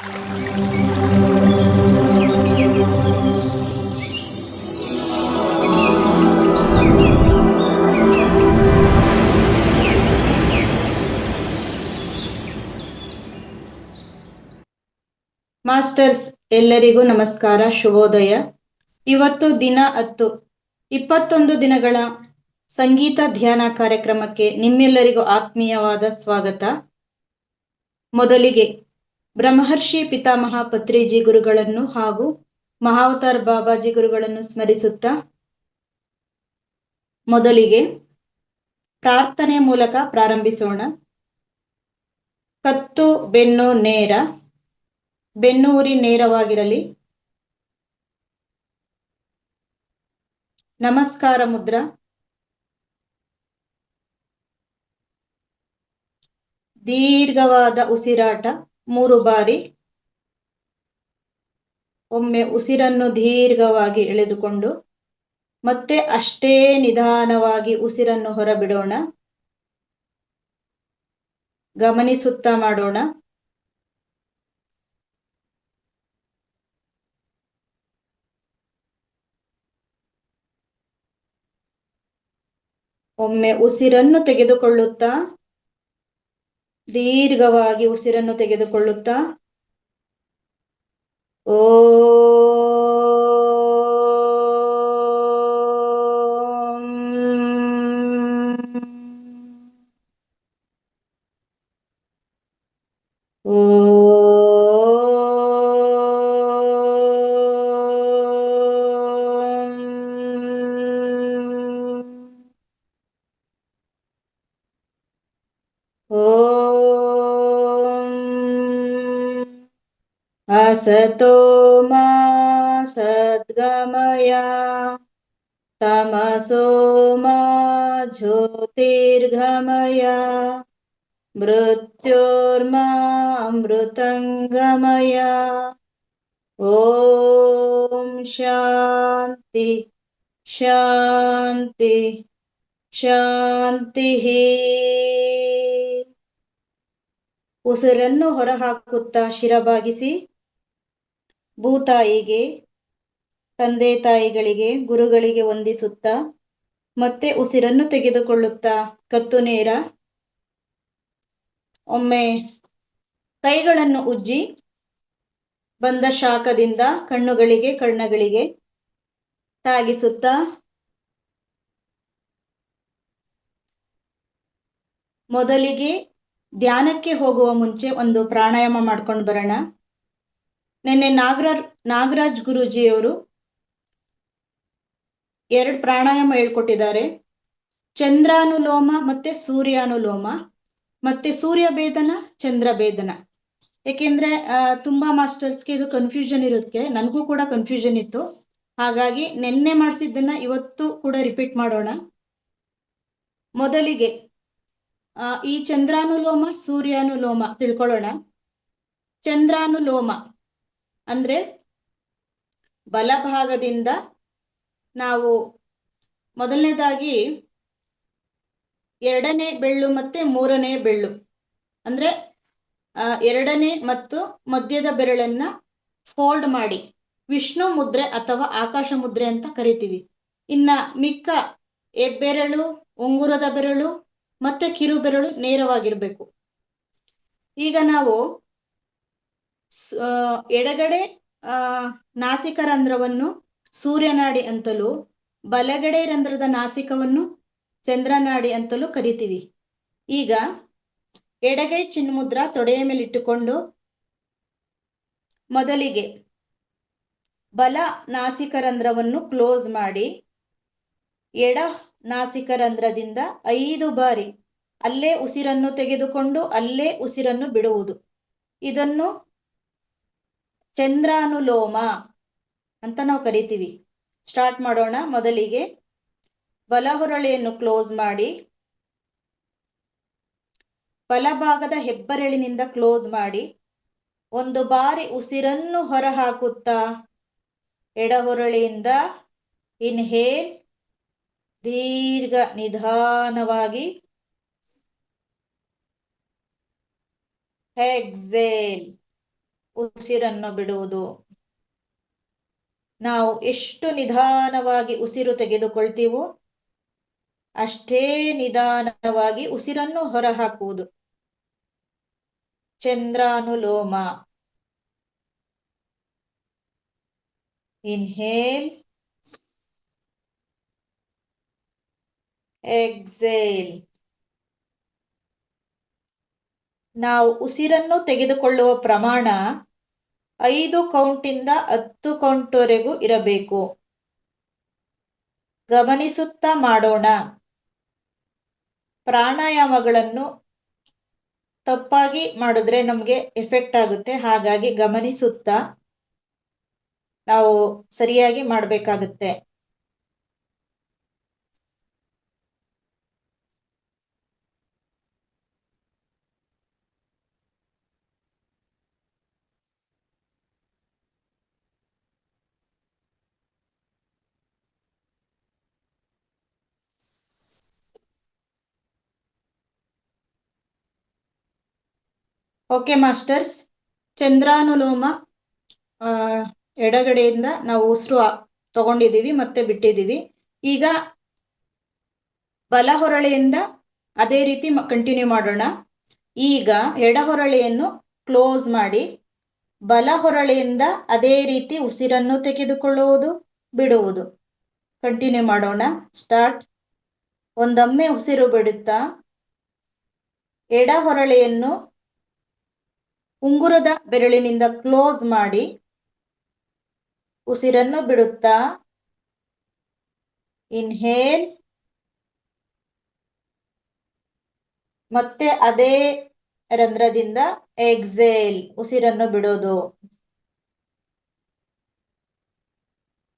Masters ಎಲ್ಲರಿಗೂ ನಮಸ್ಕಾರ, ಶುಭೋದಯ. ಇವತ್ತು ದಿನ 10, 21 ದಿನಗಳ ಸಂಗೀತ ಧ್ಯಾನ ಕಾರ್ಯಕ್ರಮಕ್ಕೆ ನಿಮ್ಮೆಲ್ಲರಿಗೂ ಆತ್ಮೀಯವಾದ ಸ್ವಾಗತ. ಮೊದಲಿಗೆ ಬ್ರಹ್ಮರ್ಷಿ ಪಿತಾಮಹ ಪತ್ರಿಜಿ ಗುರುಗಳನ್ನು ಹಾಗೂ ಮಹಾವತಾರ್ ಬಾಬಾಜಿ ಗುರುಗಳನ್ನು ಸ್ಮರಿಸುತ್ತಾ ಮೊದಲಿಗೆ ಪ್ರಾರ್ಥನೆ ಮೂಲಕ ಪ್ರಾರಂಭಿಸೋಣ. ಕತ್ತು ಬೆನ್ನು ನೇರ, ಬೆನ್ನೂರಿ ನೇರವಾಗಿರಲಿ. ನಮಸ್ಕಾರ ಮುದ್ರಾ. ದೀರ್ಘವಾದ ಉಸಿರಾಟ 3 ಬಾರಿ. ಒಮ್ಮೆ ಉಸಿರನ್ನು ದೀರ್ಘವಾಗಿ ಎಳೆದುಕೊಂಡು ಮತ್ತೆ ಅಷ್ಟೇ ನಿಧಾನವಾಗಿ ಉಸಿರನ್ನು ಹೊರಬಿಡೋಣ. ಗಮನಿಸುತ್ತಾ ಮಾಡೋಣ. ಒಮ್ಮೆ ಉಸಿರನ್ನು ತೆಗೆದುಕೊಳ್ಳುತ್ತಾ ದೀರ್ಘವಾಗಿ ಉಸಿರನ್ನು ತೆಗೆದುಕೊಳ್ಳುತ್ತಾ ಓ असतो मा सद्गमय तमसो मा ज्योतिर्गमय मृत्योर्मा अमृतंगमय. ओम शांति शांति ಶಾಂತಿ. ಉಸಿರನ್ನು ಹೊರಹಾಕುತ್ತಾ ಶಿರಬಾಗಿಸಿ ಭೂತಾಯಿಗೆ, ತಂದೆ ತಾಯಿಗಳಿಗೆ, ಗುರುಗಳಿಗೆ ವಂದಿಸುತ್ತಾ ಮತ್ತೆ ಉಸಿರನ್ನು ತೆಗೆದುಕೊಳ್ಳುತ್ತಾ ಕತ್ತು ನೇರ. ಒಮ್ಮೆ ಕೈಗಳನ್ನು ಉಜ್ಜಿ ಬಂದ ಶಾಖದಿಂದ ಕಣ್ಣುಗಳಿಗೆ, ಕರ್ಣಗಳಿಗೆ ತಾಗಿಸುತ್ತಾ ಮೊದಲಿಗೆ ಧ್ಯಾನಕ್ಕೆ ಹೋಗುವ ಮುಂಚೆ ಒಂದು ಪ್ರಾಣಾಯಾಮ ಮಾಡ್ಕೊಂಡು ಬರೋಣ. ನಿನ್ನೆ ನಾಗರಾಜ್ ಗುರೂಜಿಯವರು 2 ಪ್ರಾಣಾಯಾಮ ಹೇಳ್ಕೊಟ್ಟಿದ್ದಾರೆ. ಚಂದ್ರಾನುಲೋಮ ಮತ್ತೆ ಸೂರ್ಯಾನುಲೋಮ, ಮತ್ತೆ ಸೂರ್ಯ ಭೇದನ, ಚಂದ್ರ ಭೇದನ. ಯಾಕೆಂದ್ರೆ ತುಂಬಾ ಮಾಸ್ಟರ್ಸ್ಗೆ ಇದು ಕನ್ಫ್ಯೂಷನ್ ಇರುತ್ತೆ, ನನಗೂ ಕೂಡ ಕನ್ಫ್ಯೂಷನ್ ಇತ್ತು. ಹಾಗಾಗಿ ನಿನ್ನೆ ಮಾಡಿಸಿದ್ದನ್ನ ಇವತ್ತು ಕೂಡ ರಿಪೀಟ್ ಮಾಡೋಣ. ಮೊದಲಿಗೆ ಈ ಚಂದ್ರಾನುಲೋಮ, ಸೂರ್ಯಾನುಲೋಮ ತಿಳ್ಕೊಳ್ಳೋಣ. ಚಂದ್ರಾನುಲೋಮ ಅಂದ್ರೆ ಬಲಭಾಗದಿಂದ ನಾವು ಮೊದಲನೇದಾಗಿ 2ನೇ ಬೆಳ್ಳು ಮತ್ತೆ 3ನೇ ಬೆಳ್ಳು ಅಂದ್ರೆ 2ನೇ ಮತ್ತು ಮಧ್ಯದ ಬೆರಳನ್ನ ಫೋಲ್ಡ್ ಮಾಡಿ ವಿಷ್ಣು ಮುದ್ರೆ ಅಥವಾ ಆಕಾಶ ಮುದ್ರೆ ಅಂತ ಕರಿತೀವಿ. ಇನ್ನ ಮಿಕ್ಕ ಹೆಬ್ಬೆರಳು, ಉಂಗುರದ ಬೆರಳು ಮತ್ತೆ ಕಿರು ಬೆರಳು ನೇರವಾಗಿರ್ಬೇಕು. ಈಗ ನಾವು ಎಡಗಡೆ ನಾಸಿಕ ರಂಧ್ರವನ್ನು ಸೂರ್ಯನಾಡಿ ಅಂತಲೂ, ಬಲಗಡೆ ರಂಧ್ರದ ನಾಸಿಕವನ್ನು ಚಂದ್ರನಾಡಿ ಅಂತಲೂ ಕರಿತೀವಿ. ಈಗ ಎಡಗೈ ಚಿನ್ಮುದ್ರ ತೊಡೆಯ ಮೇಲೆ ಇಟ್ಟುಕೊಂಡು ಮೊದಲಿಗೆ ಬಲ ನಾಸಿಕ ರಂಧ್ರವನ್ನು ಕ್ಲೋಸ್ ಮಾಡಿ ಎಡ ನಾಸಿಕ ರಂಧ್ರದಿಂದ 5 ಬಾರಿ ಅಲ್ಲೇ ಉಸಿರನ್ನು ತೆಗೆದುಕೊಂಡು ಅಲ್ಲೇ ಉಸಿರನ್ನು ಬಿಡುವುದು. ಇದನ್ನು ಚಂದ್ರಾನುಲೋಮ ಅಂತ ನಾವು ಕರಿತೀವಿ. ಸ್ಟಾರ್ಟ್ ಮಾಡೋಣ. ಮೊದಲಿಗೆ ಬಲಹೊರಳೆಯನ್ನು ಕ್ಲೋಸ್ ಮಾಡಿ ಬಲಭಾಗದ ಹೆಬ್ಬೆರಳಿನಿಂದ ಕ್ಲೋಸ್ ಮಾಡಿ 1 ಬಾರಿ ಉಸಿರನ್ನು ಹೊರ ಹಾಕುತ್ತಾ ಎಡಹೊರಳೆಯಿಂದ ಇನ್ಹೇಲ್, ದೀರ್ಘ ನಿಧಾನವಾಗಿ ಎಕ್ಸೇಲ್. ಉಸಿರನ್ನು ಬಿಡುವುದು. ನಾವು ಎಷ್ಟು ನಿಧಾನವಾಗಿ ಉಸಿರು ತೆಗೆದುಕೊಳ್ತೀವೋ ಅಷ್ಟೇ ನಿಧಾನವಾಗಿ ಉಸಿರನ್ನು ಹೊರಹಾಕುವುದು. ಚಂದ್ರಾನುಲೋಮ. Inhale, exhale. ನಾವು ಉಸಿರನ್ನು ತೆಗೆದುಕೊಳ್ಳುವ ಪ್ರಮಾಣ 5 ಕೌಂಟಿಂದ 10 ಕೌಂಟ್ವರೆಗೂ ಇರಬೇಕು. ಗಮನಿಸುತ್ತಾ ಮಾಡೋಣ. ಪ್ರಾಣಾಯಾಮಗಳನ್ನು ತಪ್ಪಾಗಿ ಮಾಡಿದ್ರೆ ನಮಗೆ ಎಫೆಕ್ಟ್ ಆಗುತ್ತೆ. ಹಾಗಾಗಿ ಗಮನಿಸುತ್ತಾ ನಾವು ಸರಿಯಾಗಿ ಮಾಡಬೇಕಾಗುತ್ತೆ. ಓಕೆ ಮಾಸ್ಟರ್ಸ್, ಚಂದ್ರಾನುಲೋಮ ಎಡಗಡೆಯಿಂದ ನಾವು ಉಸಿರು ತಗೊಂಡಿದ್ದೀವಿ ಮತ್ತೆ ಬಿಟ್ಟಿದ್ದೀವಿ. ಈಗ ಬಲ ಹೊರಳೆಯಿಂದ ಅದೇ ರೀತಿ ಕಂಟಿನ್ಯೂ ಮಾಡೋಣ. ಈಗ ಎಡ ಹೊರಳೆಯನ್ನು ಕ್ಲೋಸ್ ಮಾಡಿ ಬಲ ಹೊರಳೆಯಿಂದ ಅದೇ ರೀತಿ ಉಸಿರನ್ನು ತೆಗೆದುಕೊಳ್ಳುವುದು, ಬಿಡುವುದು. ಕಂಟಿನ್ಯೂ ಮಾಡೋಣ. ಸ್ಟಾರ್ಟ್. ಒಂದೊಮ್ಮೆ ಉಸಿರು ಬಿಡುತ್ತಾ ಎಡ ಹೊರಳೆಯನ್ನು ಉಂಗುರದ ಬೆರಳಿನಿಂದ ಕ್ಲೋಸ್ ಮಾಡಿ ಉಸಿರನ್ನು ಬಿಡುತ್ತಾ ಇನ್ಹೇಲ್, ಮತ್ತೆ ಅದೇ ರಂಧ್ರದಿಂದ ಎಕ್ಸೇಲ್, ಉಸಿರನ್ನು ಬಿಡೋದು.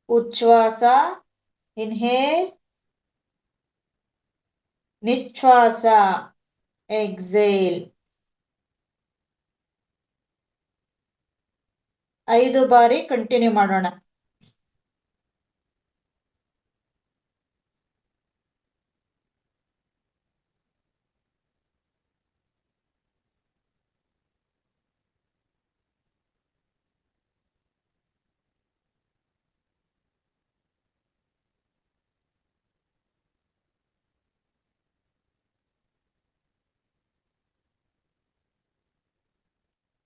ಉಚ್ಛ್ವಾಸ, ಇನ್ಹೇಲ್, ನಿಶ್ವಾಸ, ಎಕ್ಸೇಲ್. 5 ಬಾರಿ ಕಂಟಿನ್ಯೂ ಮಾಡೋಣ.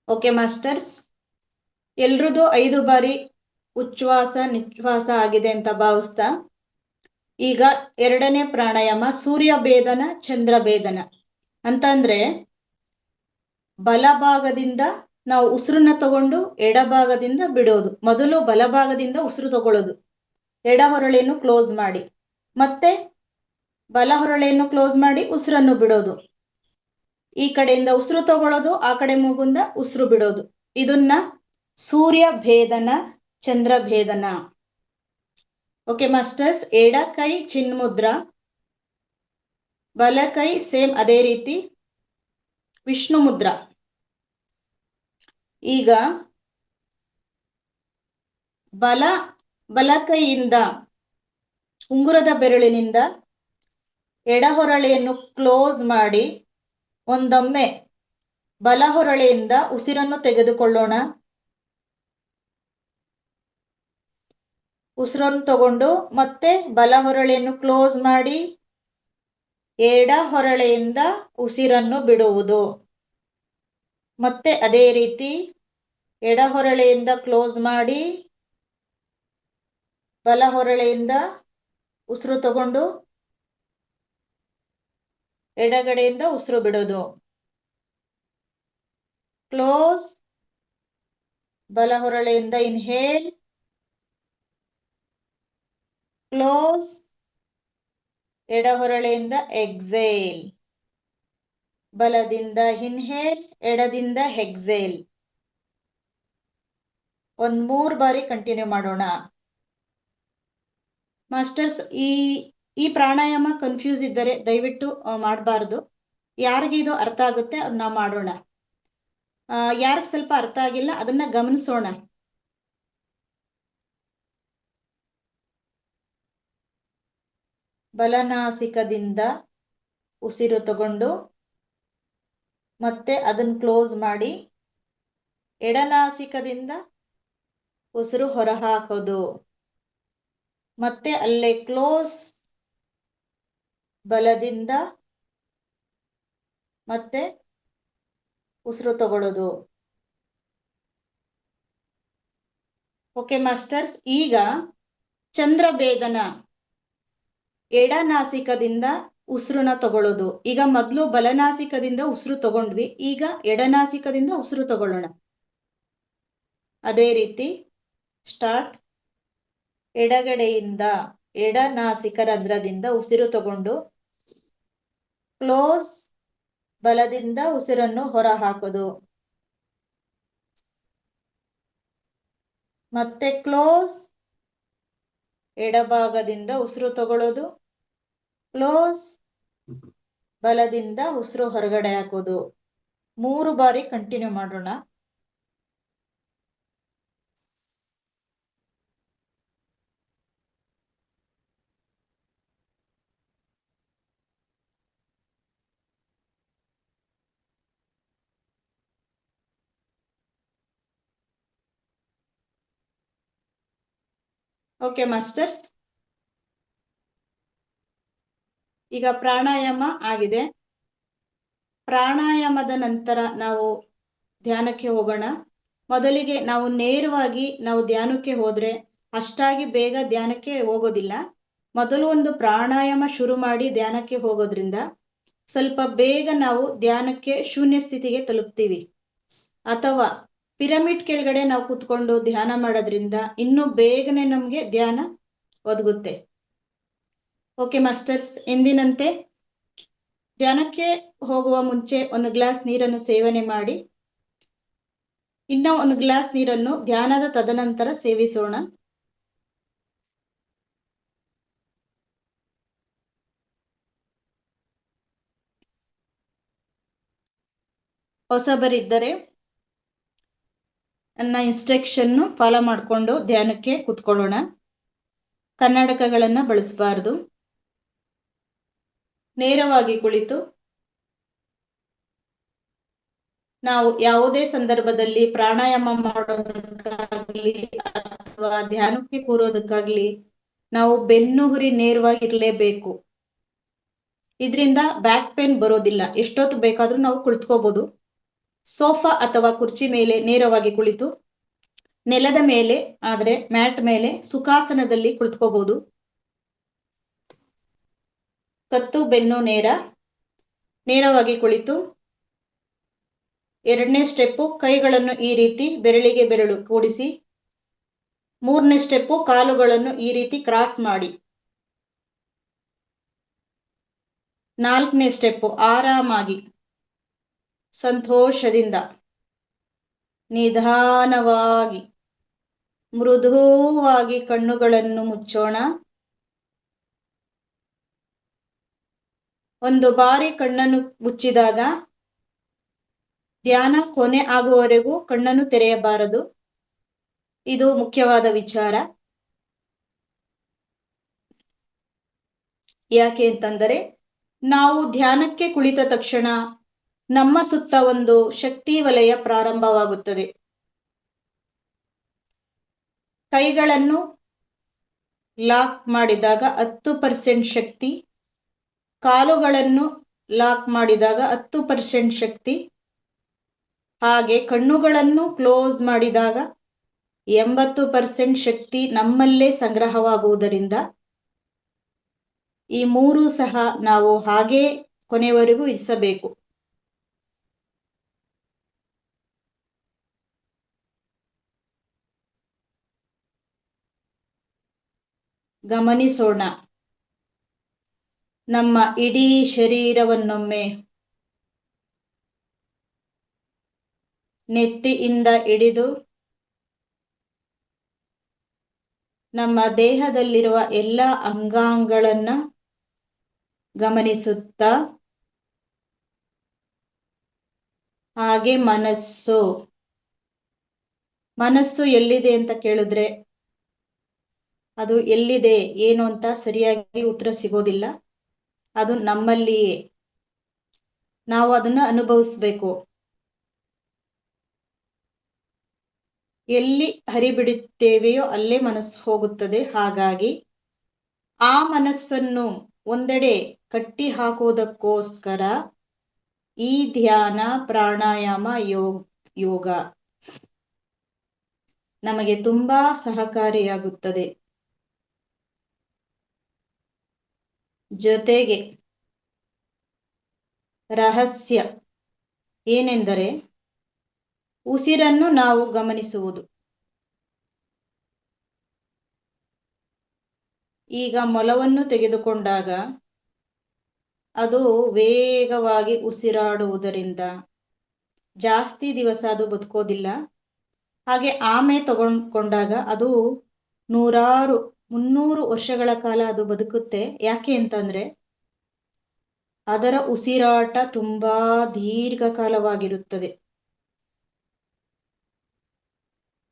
ಓಕೆ ಮಾಸ್ಟರ್ಸ್, ಎಲ್ರದ್ದು 5 ಬಾರಿ ಉಚ್ಛ್ವಾಸ ನಿಶ್ವಾಸ ಆಗಿದೆ ಅಂತ ಭಾವಿಸ್ತಾ ಈಗ ಎರಡನೇ ಪ್ರಾಣಾಯಾಮ ಸೂರ್ಯ ಭೇದನ, ಚಂದ್ರ ಭೇದನ. ಅಂತಂದ್ರೆ ಬಲಭಾಗದಿಂದ ನಾವು ಉಸಿರನ್ನ ತಗೊಂಡು ಎಡಭಾಗದಿಂದ ಬಿಡೋದು. ಮೊದಲು ಬಲಭಾಗದಿಂದ ಉಸಿರು ತಗೊಳ್ಳೋದು, ಎಡ ಹೊರಳೆಯನ್ನು ಕ್ಲೋಸ್ ಮಾಡಿ, ಮತ್ತೆ ಬಲ ಹೊರಳೆಯನ್ನು ಕ್ಲೋಸ್ ಮಾಡಿ ಉಸಿರನ್ನು ಬಿಡೋದು. ಈ ಕಡೆಯಿಂದ ಉಸಿರು ತಗೊಳ್ಳೋದು, ಆ ಕಡೆ ಮೂಗುಂದ ಉಸಿರು ಬಿಡೋದು. ಇದನ್ನ ಸೂರ್ಯ ಭೇದನ, ಚಂದ್ರ ಭೇದನ. ಓಕೆ ಮಾಸ್ಟರ್ಸ್, ಎಡ ಕೈ ಚಿನ್ಮುದ್ರ, ಬಲ ಕೈ ಸೇಮ್ ಅದೇ ರೀತಿ ವಿಷ್ಣು ಮುದ್ರ. ಈಗ ಬಲ ಕೈಯಿಂದ ಉಂಗುರದ ಬೆರಳಿನಿಂದ ಎಡ ಹೊರಳೆಯನ್ನು ಕ್ಲೋಸ್ ಮಾಡಿ ಒಂದೊಮ್ಮೆ ಬಲ ಹೊರಳೆಯಿಂದ ಉಸಿರನ್ನು ತೆಗೆದುಕೊಳ್ಳೋಣ. ಉಸಿರನ್ನು ತಗೊಂಡು ಮತ್ತೆ ಬಲ ಹೊರಳೆಯನ್ನು ಕ್ಲೋಸ್ ಮಾಡಿ ಎಡ ಹೊರಳೆಯಿಂದ ಉಸಿರನ್ನು ಬಿಡುವುದು. ಮತ್ತೆ ಅದೇ ರೀತಿ ಎಡ ಹೊರಳೆಯಿಂದ ಕ್ಲೋಸ್ ಮಾಡಿ ಬಲ ಹೊರಳೆಯಿಂದ ಉಸಿರು ತಗೊಂಡು ಎಡಗಡೆಯಿಂದ ಉಸಿರು ಬಿಡೋದು. ಕ್ಲೋಸ್, ಬಲ ಹೊರಳೆಯಿಂದ ಇನ್ಹೇಲ್, ಕ್ಲೋಸ್, ಎಡ ಹೊರಳೆಯಿಂದ ಎಕ್ಸೇಲ್. ಬಲದಿಂದ ಇನ್ಹೇಲ್, ಎಡದಿಂದ ಎಕ್ಸೇಲ್. 3 ಬಾರಿ ಕಂಟಿನ್ಯೂ ಮಾಡೋಣ. ಮಾಸ್ಟರ್ಸ್, ಈ ಪ್ರಾಣಾಯಾಮ ಕನ್ಫ್ಯೂಸ್ ಇದ್ದರೆ ದಯವಿಟ್ಟು ಮಾಡಬಾರ್ದು. ಯಾರಿಗೆ ಇದು ಅರ್ಥ ಆಗುತ್ತೆ ಅದು ನಾವು ಮಾಡೋಣ. ಯಾರಿಗೆ ಸ್ವಲ್ಪ ಅರ್ಥ ಆಗಿಲ್ಲ ಅದನ್ನ ಗಮನಿಸೋಣ. ಬಲನಾಸಿಕದಿಂದ ಉಸಿರು ತಗೊಂಡು ಮತ್ತೆ ಅದನ್ನು ಕ್ಲೋಸ್ ಮಾಡಿ ಎಡನಾಸಿಕದಿಂದ ಉಸಿರು ಹೊರಹಾಕೋದು. ಮತ್ತೆ ಅಲ್ಲೇ ಕ್ಲೋಸ್, ಬಲದಿಂದ ಮತ್ತೆ ಉಸಿರು ತಗೊಳ್ಳೋದು. ಓಕೆ ಮಾಸ್ಟರ್ಸ್, ಈಗ ಚಂದ್ರಭೇದನ, ಎಡನಾಸಿಕದಿಂದ ಉಸಿರನ್ನ ತಗೊಳ್ಳೋದು. ಈಗ ಮೊದಲು ಬಲನಾಸಿಕದಿಂದ ಉಸಿರು ತಗೊಂಡ್ವಿ, ಈಗ ಎಡನಾಸಿಕದಿಂದ ಉಸಿರು ತಗೊಳ್ಳೋಣ. ಅದೇ ರೀತಿ ಸ್ಟಾರ್ಟ್. ಎಡಗಡೆಯಿಂದ ಎಡನಾಸಿಕ ರಂಧ್ರದಿಂದ ಉಸಿರು ತಗೊಂಡು ಕ್ಲೋಸ್, ಬಲದಿಂದ ಉಸಿರನ್ನು ಹೊರ ಹಾಕೋದು. ಮತ್ತೆ ಕ್ಲೋಸ್, ಎಡಭಾಗದಿಂದ ಉಸಿರು ತಗೊಳ್ಳೋದು, ಕ್ಲೋಸ್, ಬಲದಿಂದ ಉಸಿರು ಹೊರಗಡೆ ಹಾಕೋದು. 3 ಬಾರಿ ಕಂಟಿನ್ಯೂ ಮಾಡೋಣ. ಓಕೆ ಮಾಸ್ಟರ್ಸ್, ಈಗ ಪ್ರಾಣಾಯಾಮ ಆಗಿದೆ. ಪ್ರಾಣಾಯಾಮದ ನಂತರ ನಾವು ಧ್ಯಾನಕ್ಕೆ ಹೋಗೋಣ. ಮೊದಲಿಗೆ ನಾವು ನೇರವಾಗಿ ಧ್ಯಾನಕ್ಕೆ ಹೋದ್ರೆ ಅಷ್ಟಾಗಿ ಬೇಗ ಧ್ಯಾನಕ್ಕೆ ಹೋಗೋದಿಲ್ಲ. ಮೊದಲು ಒಂದು ಪ್ರಾಣಾಯಾಮ ಶುರು ಮಾಡಿ ಧ್ಯಾನಕ್ಕೆ ಹೋಗೋದ್ರಿಂದ ಸ್ವಲ್ಪ ಬೇಗ ನಾವು ಧ್ಯಾನಕ್ಕೆ ಶೂನ್ಯ ಸ್ಥಿತಿಗೆ ತಲುಪ್ತೀವಿ. ಅಥವಾ ಪಿರಮಿಡ್ ಕೆಳಗಡೆ ನಾವು ಕೂತ್ಕೊಂಡು ಧ್ಯಾನ ಮಾಡೋದ್ರಿಂದ ಇನ್ನೂ ಬೇಗನೆ ನಮಗೆ ಧ್ಯಾನ ಒದಗುತ್ತೆ. ಓಕೆ ಮಾಸ್ಟರ್ಸ್, ಎಂದಿನಂತೆ ಧ್ಯಾನಕ್ಕೆ ಹೋಗುವ ಮುಂಚೆ 1 ಗ್ಲಾಸ್ ನೀರನ್ನು ಸೇವನೆ ಮಾಡಿ, ಇನ್ನ 1 ಗ್ಲಾಸ್ ನೀರನ್ನು ಧ್ಯಾನದ ತದನಂತರ ಸೇವಿಸೋಣ. ಹೊಸಬರಿದ್ದರೆ ನನ್ನ ಇನ್ಸ್ಟ್ರಕ್ಷನ್ ಫಾಲೋ ಮಾಡಿಕೊಂಡು ಧ್ಯಾನಕ್ಕೆ ಕೂತ್ಕೊಳ್ಳೋಣ. ಕನ್ನಡಕಗಳನ್ನು ಬಳಸಬಾರದು. ನೇರವಾಗಿ ಕುಳಿತು ನಾವು ಯಾವುದೇ ಸಂದರ್ಭದಲ್ಲಿ ಪ್ರಾಣಾಯಾಮ ಮಾಡೋದಕ್ಕಾಗಲಿ ಅಥವಾ ಧ್ಯಾನಕ್ಕೆ ಕೂರೋದಕ್ಕಾಗಲಿ ನಾವು ಬೆನ್ನು ಹುರಿ ನೇರವಾಗಿ ಇರಲೇಬೇಕು. ಇದರಿಂದ ಬ್ಯಾಕ್ ಪೇನ್ ಬರೋದಿಲ್ಲ. ಎಷ್ಟೊತ್ತು ಬೇಕಾದ್ರೂ ನಾವು ಕುಳಿತುಕೋಬಹುದು. ಸೋಫಾ ಅಥವಾ ಕುರ್ಚಿ ಮೇಲೆ ನೇರವಾಗಿ ಕುಳಿತು, ನೆಲದ ಮೇಲೆ ಆದರೆ ಮ್ಯಾಟ್ ಮೇಲೆ ಸುಖಾಸನದಲ್ಲಿ ಕುಳಿತುಕೋಬಹುದು. ಕತ್ತು ಬೆನ್ನು ನೇರವಾಗಿ ಕುಳಿತು 2ನೇ ಸ್ಟೆಪ್ಪು ಕೈಗಳನ್ನು ಈ ರೀತಿ ಬೆರಳಿಗೆ ಬೆರಳು ಕೂಡಿಸಿ, 3ನೇ ಸ್ಟೆಪ್ಪು ಕಾಲುಗಳನ್ನು ಈ ರೀತಿ ಕ್ರಾಸ್ ಮಾಡಿ, 4ನೇ ಸ್ಟೆಪ್ಪು ಆರಾಮಾಗಿ ಸಂತೋಷದಿಂದ ನಿಧಾನವಾಗಿ ಮೃದುವಾಗಿ ಕಣ್ಣುಗಳನ್ನು ಮುಚ್ಚೋಣ. 1 ಬಾರಿ ಕಣ್ಣನ್ನು ಮುಚ್ಚಿದಾಗ ಧ್ಯಾನ ಕೊನೆ ಆಗುವವರೆಗೂ ಕಣ್ಣನ್ನು ತೆರೆಯಬಾರದು. ಇದು ಮುಖ್ಯವಾದ ವಿಚಾರ. ಯಾಕೆ ಅಂತಂದರೆ, ನಾವು ಧ್ಯಾನಕ್ಕೆ ಕುಳಿತ ತಕ್ಷಣ ನಮ್ಮ ಸುತ್ತ ಒಂದು ಶಕ್ತಿ ವಲಯ ಪ್ರಾರಂಭವಾಗುತ್ತದೆ. ಕೈಗಳನ್ನು ಲಾಕ್ ಮಾಡಿದಾಗ 10% ಶಕ್ತಿ, ಕಾಲುಗಳನ್ನು ಲಾಕ್ ಮಾಡಿದಾಗ 10% ಶಕ್ತಿ, ಹಾಗೆ ಕಣ್ಣುಗಳನ್ನು ಕ್ಲೋಸ್ ಮಾಡಿದಾಗ 80% ಶಕ್ತಿ ನಮ್ಮಲ್ಲೇ ಸಂಗ್ರಹವಾಗುವುದರಿಂದ ಈ 3 ಸಹ ನಾವು ಹಾಗೇ ಕೊನೆಯವರೆಗೂ ಇರಿಸಬೇಕು. ಗಮನಿಸೋಣ. ನಮ್ಮ ಇಡೀ ಶರೀರವನ್ನೊಮ್ಮೆ ನೆತ್ತಿಯಿಂದ ಹಿಡಿದು ನಮ್ಮ ದೇಹದಲ್ಲಿರುವ ಎಲ್ಲ ಅಂಗಾಂಗಗಳನ್ನ ಗಮನಿಸುತ್ತಾ, ಹಾಗೆ ಮನಸ್ಸು ಎಲ್ಲಿದೆ ಅಂತ ಕೇಳಿದ್ರೆ ಅದು ಎಲ್ಲಿದೆ ಏನು ಅಂತ ಸರಿಯಾಗಿ ಉತ್ತರ ಸಿಗೋದಿಲ್ಲ. ಅದು ನಮ್ಮಲ್ಲಿಯೇ, ನಾವು ಅದನ್ನ ಅನುಭವಿಸ್ಬೇಕು. ಎಲ್ಲಿ ಹರಿಬಿಡುತ್ತೇವೆಯೋ ಅಲ್ಲೇ ಮನಸ್ಸು ಹೋಗುತ್ತದೆ. ಹಾಗಾಗಿ ಆ ಮನಸ್ಸನ್ನು ಒಂದೆಡೆ ಕಟ್ಟಿ ಹಾಕುವುದಕ್ಕೋಸ್ಕರ ಈ ಧ್ಯಾನ, ಪ್ರಾಣಾಯಾಮ, ಯೋಗ ನಮಗೆ ತುಂಬಾ ಸಹಕಾರಿಯಾಗುತ್ತದೆ. ಜೊತೆಗೆ ರಹಸ್ಯ ಏನೆಂದರೆ ಉಸಿರನ್ನು ನಾವು ಗಮನಿಸುವುದು. ಈಗ ಮೊಲವನ್ನು ತೆಗೆದುಕೊಂಡಾಗ ಅದು ವೇಗವಾಗಿ ಉಸಿರಾಡುವುದರಿಂದ ಜಾಸ್ತಿ ದಿವಸ ಅದು ಬದುಕೋದಿಲ್ಲ. ಹಾಗೆ ಆಮೆ ತಗೊಂಡ್ಕೊಂಡಾಗ ಅದು 100, 300 ವರ್ಷಗಳ ಕಾಲ ಅದು ಬದುಕುತ್ತೆ. ಯಾಕೆ ಅಂತಂದ್ರೆ ಅದರ ಉಸಿರಾಟ ತುಂಬಾ ದೀರ್ಘಕಾಲವಾಗಿರುತ್ತದೆ.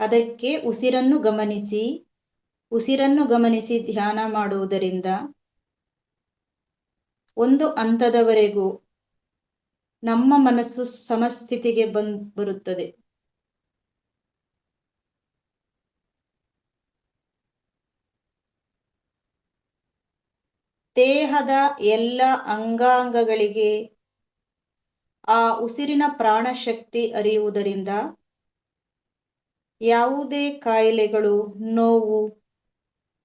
ಅದಕ್ಕೆ ಉಸಿರನ್ನು ಗಮನಿಸಿ ಧ್ಯಾನ ಮಾಡುವುದರಿಂದ ಒಂದು ಹಂತದವರೆಗೂ ನಮ್ಮ ಮನಸ್ಸು ಸಮಸ್ಥಿತಿಗೆ ಬರುತ್ತದೆ. ದೇಹದ ಎಲ್ಲ ಅಂಗಾಂಗಗಳಿಗೆ ಆ ಉಸಿರಿನ ಪ್ರಾಣಶಕ್ತಿ ಹರಿಯುವುದರಿಂದ ಯಾವುದೇ ಕಾಯಿಲೆಗಳು, ನೋವು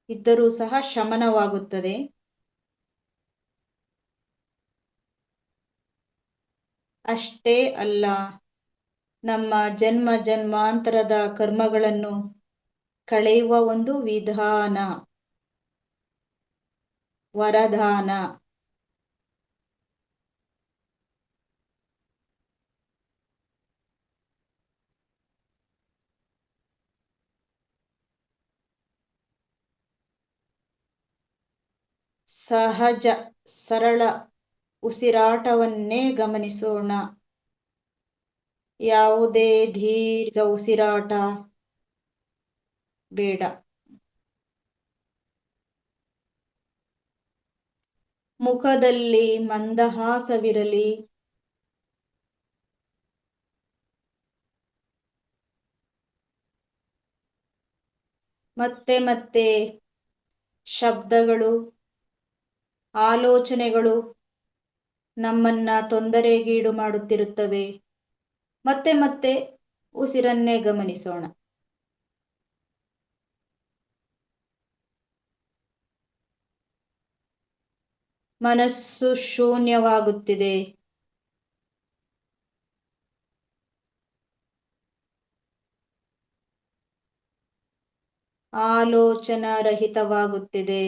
ಇದ್ದರೂ ಸಹ ಶಮನವಾಗುತ್ತದೆ. ಅಷ್ಟೇ ಅಲ್ಲ, ನಮ್ಮ ಜನ್ಮ ಜನ್ಮಾಂತರದ ಕರ್ಮಗಳನ್ನು ಕಳೆಯುವ ಒಂದು ವಿಧಾನ, ವರದಾನ. ಸಹಜ ಸರಳ ಉಸಿರಾಟವನ್ನೇ ಗಮನಿಸೋಣ. ಯಾವುದೇ ದೀರ್ಘ ಉಸಿರಾಟ ಬೇಡ. ಮುಖದಲ್ಲಿ ಮಂದಹಾಸವಿರಲಿ. ಮತ್ತೆ ಮತ್ತೆ ಶಬ್ದಗಳು, ಆಲೋಚನೆಗಳು ನಮ್ಮನ್ನ ತೊಂದರೆಗೀಡು ಮಾಡುತ್ತಿರುತ್ತವೆ. ಮತ್ತೆ ಮತ್ತೆ ಉಸಿರನ್ನೇ ಗಮನಿಸೋಣ. ಮನಸ್ಸು ಶೂನ್ಯವಾಗುತ್ತಿದೆ. ಆಲೋಚನಾ ರಹಿತವಾಗುತ್ತಿದೆ.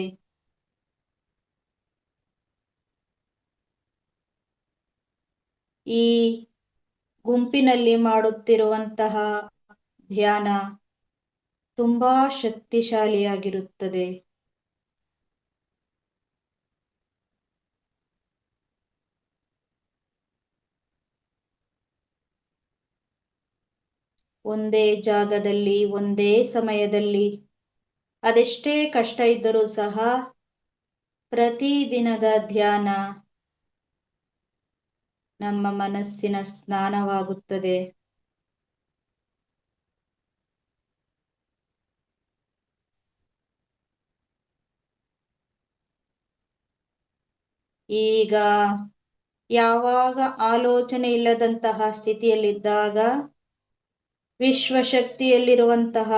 ಈ ಗುಂಪಿನಲ್ಲಿ ಮಾಡುತ್ತಿರುವಂತಹ ಧ್ಯಾನ ತುಂಬಾ ಶಕ್ತಿಶಾಲಿಯಾಗಿರುತ್ತದೆ. ಒಂದೇ ಜಾಗದಲ್ಲಿ, ಒಂದೇ ಸಮಯದಲ್ಲಿ, ಅದೆಷ್ಟೇ ಕಷ್ಟ ಇದ್ದರೂ ಸಹ ಪ್ರತಿದಿನದ ಧ್ಯಾನ ನಮ್ಮ ಮನಸ್ಸಿನ ಸ್ನಾನವಾಗುತ್ತದೆ. ಈಗ ಯಾವಾಗ ಆಲೋಚನೆ ಇಲ್ಲದಂತಹ ಸ್ಥಿತಿಯಲ್ಲಿದ್ದಾಗ ವಿಶ್ವಶಕ್ತಿಯಲ್ಲಿರುವಂತಹ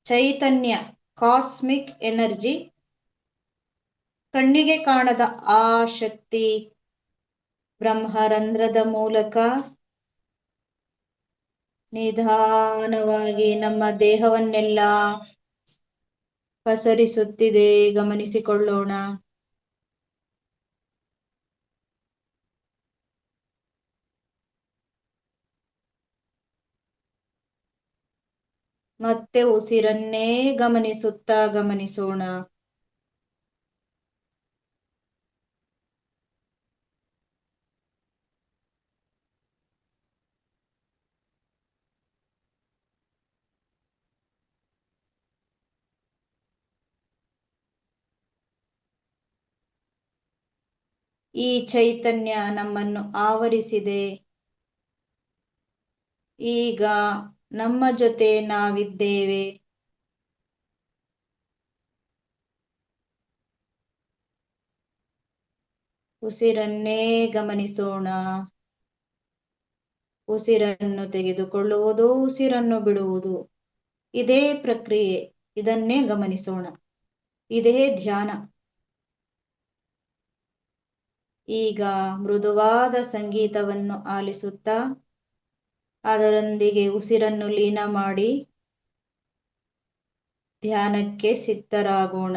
ಚೈತನ್ಯ, ಕಾಸ್ಮಿಕ್ ಎನರ್ಜಿ, ಕಣ್ಣಿಗೆ ಕಾಣದ ಆ ಶಕ್ತಿ ಬ್ರಹ್ಮರಂಧ್ರದ ಮೂಲಕ ನಿಧಾನವಾಗಿ ನಮ್ಮ ದೇಹವನ್ನೆಲ್ಲ ಪಸರಿಸುತ್ತಿದೆ. ಗಮನಿಸಿಕೊಳ್ಳೋಣ. ಮತ್ತೆ ಉಸಿರನ್ನೇ ಗಮನಿಸೋಣ. ಈ ಚೈತನ್ಯ ನಮ್ಮನ್ನು ಆವರಿಸಿದೆ. ಈಗ ನಮ್ಮ ಜೊತೆ ನಾವಿದ್ದೇವೆ. ಉಸಿರನ್ನೇ ಗಮನಿಸೋಣ. ಉಸಿರನ್ನು ತೆಗೆದುಕೊಳ್ಳುವುದು, ಉಸಿರನ್ನು ಬಿಡುವುದು, ಇದೇ ಪ್ರಕ್ರಿಯೆ. ಇದನ್ನೇ ಗಮನಿಸೋಣ. ಇದೇ ಧ್ಯಾನ. ಈಗ ಮೃದುವಾದ ಸಂಗೀತವನ್ನು ಆಲಿಸುತ್ತಾ ಅದರೊಂದಿಗೆ ಉಸಿರನ್ನು ಲೀನ ಮಾಡಿ ಧ್ಯಾನಕ್ಕೆ ಸಿದ್ಧರಾಗೋಣ.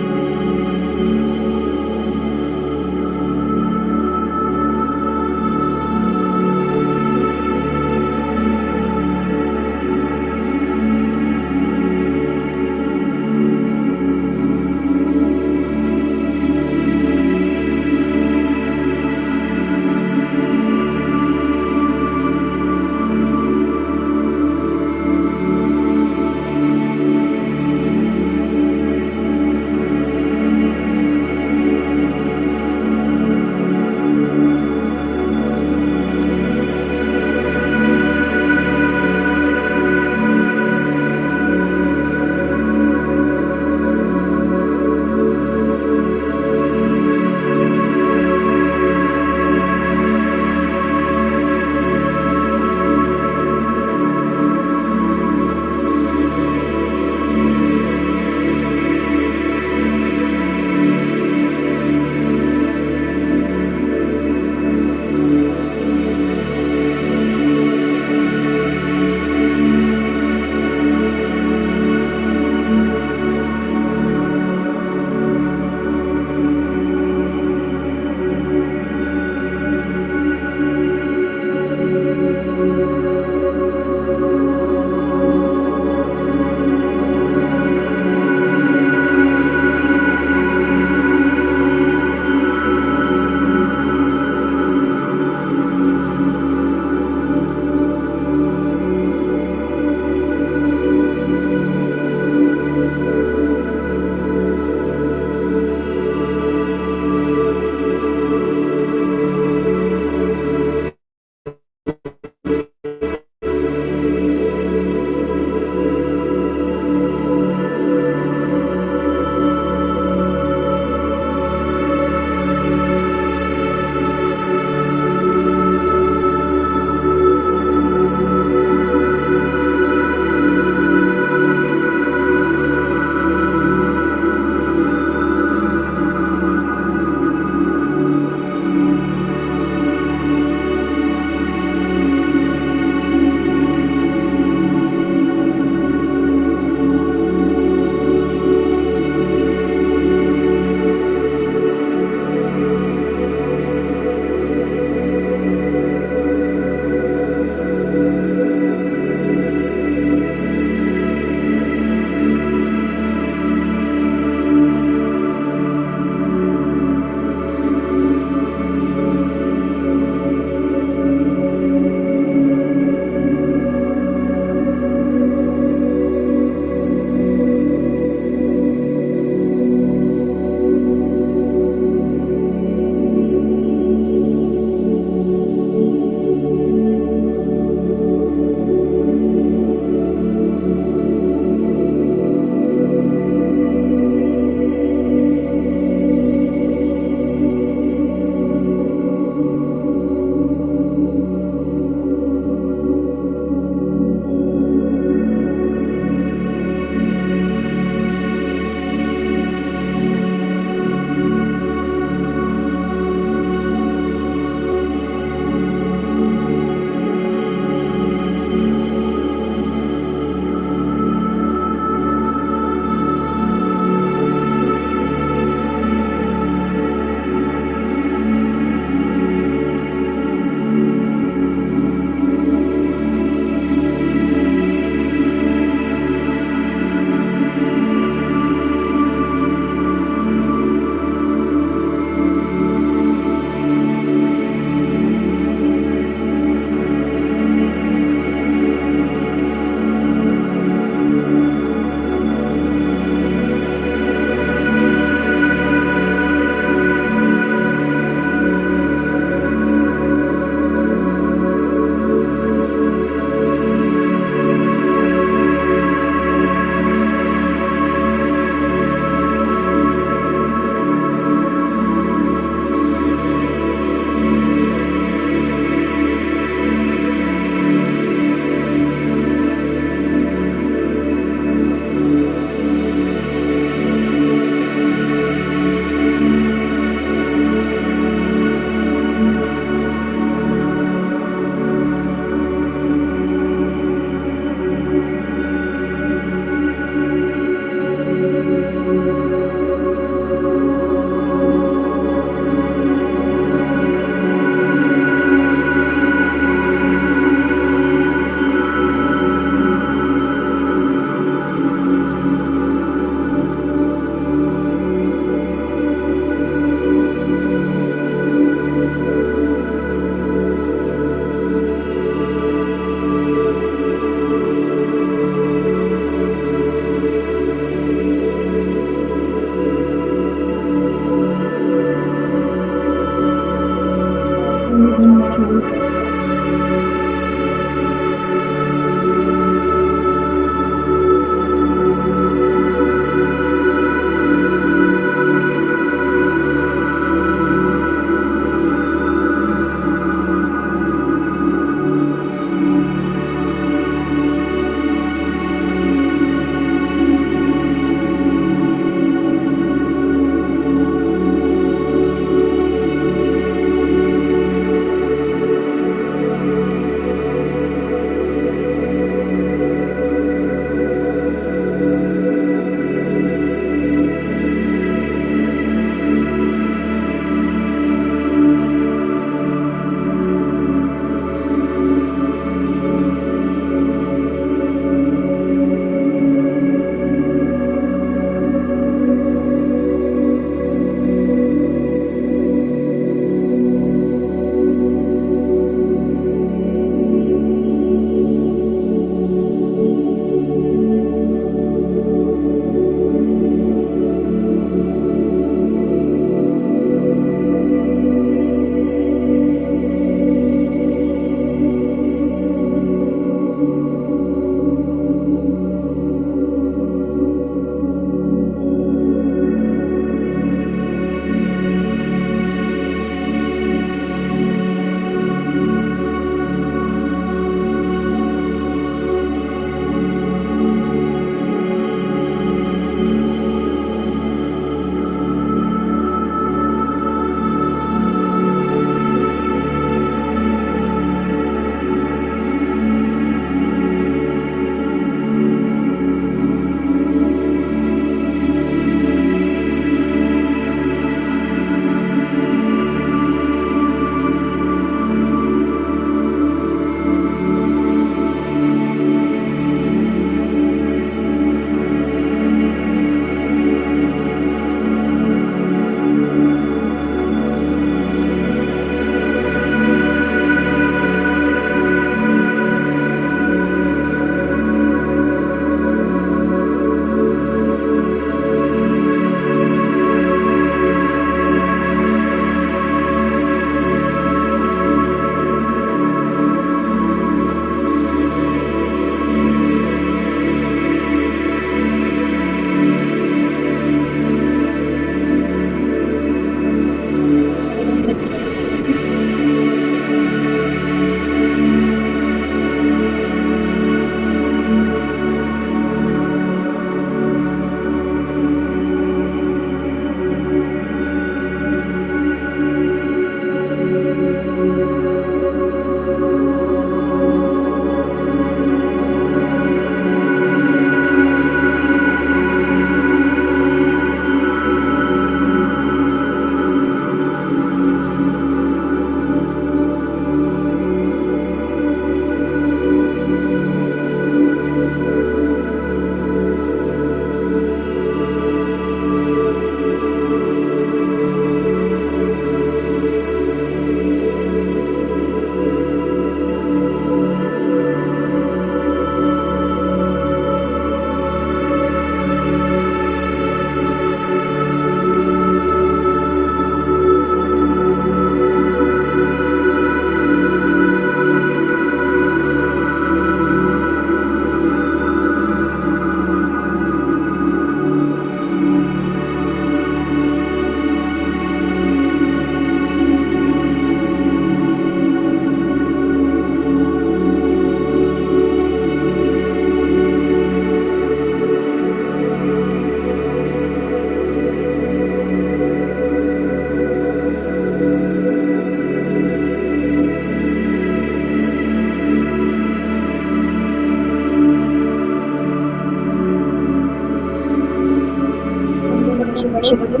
ನಿರೀಕ್ಷೆಗಳು.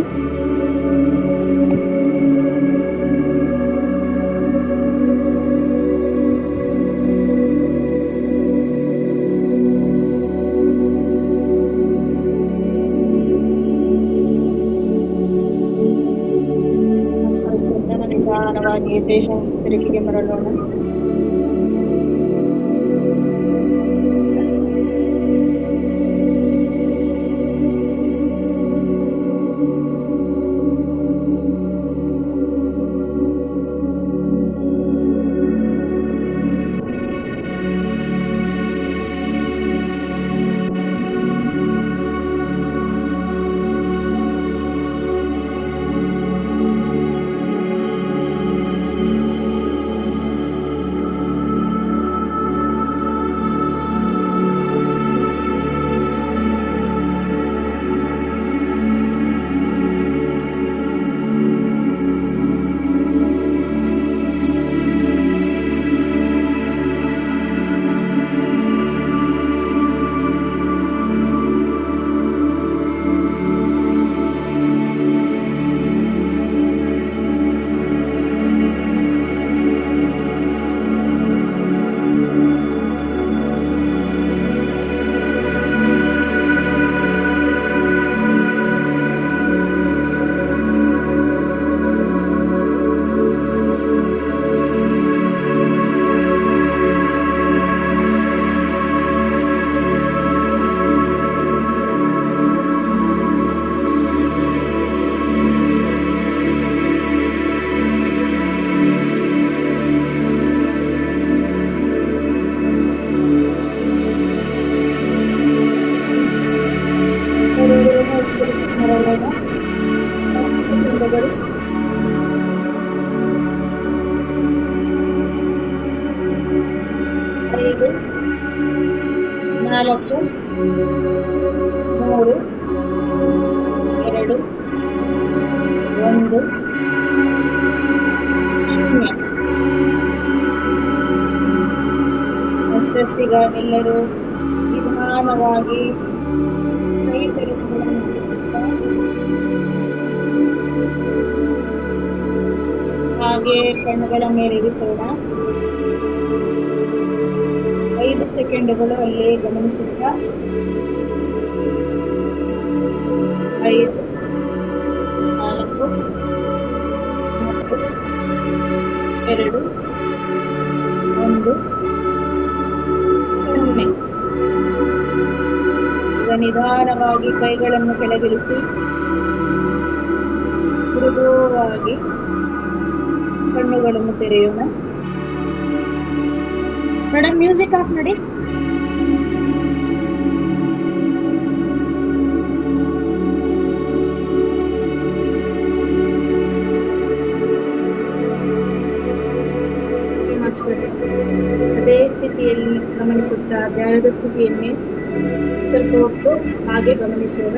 ನಿಧಾನವಾಗಿ ದೇಹ ತಿರುಗಿಗೆ ಮರಳೋಣ. ಸೆಕೆಂಡುಗಳು. 5, 4, 3, 2, 1, 0. ಮಾಸ್ಟರ್ಸ್, ಈಗ ಎಲ್ಲರೂ ನಿಧಾನವಾಗಿ ಕೈ ಬೆರಳುಗಳನ್ನು ಬಿಡಿಸುತ್ತಾ ಹಾಗೆ ಕಣ್ಣುಗಳ ಮೇಲೆ ಇರಿಸೋಣ. 5 ಸೆಕೆಂಡುಗಳು ಅಲ್ಲೇ ಗಮನಿಸುತ್ತಾ 5, 4, 3, 2, 1, 0. ಈಗ ನಿಧಾನವಾಗಿ ಕೈಗಳನ್ನು ಕೆಳಗಿಳಿಸಿ ಮೃದುವಾಗಿ ಕಣ್ಣುಗಳನ್ನು ತೆರೆಯೋಣ. ಮೇಡಮ್, ಮ್ಯೂಸಿಕ್ ಆಫ್ ಮಾಡಿ. ಅದೇ ಸ್ಥಿತಿಯಲ್ಲಿ ಗಮನಿಸುತ್ತಾ ಧ್ಯಾನದ ಸ್ಥಿತಿಯನ್ನೇ ಸ್ವಲ್ಪ ಹೊತ್ತು ಹಾಗೆ ಗಮನಿಸೋಣ.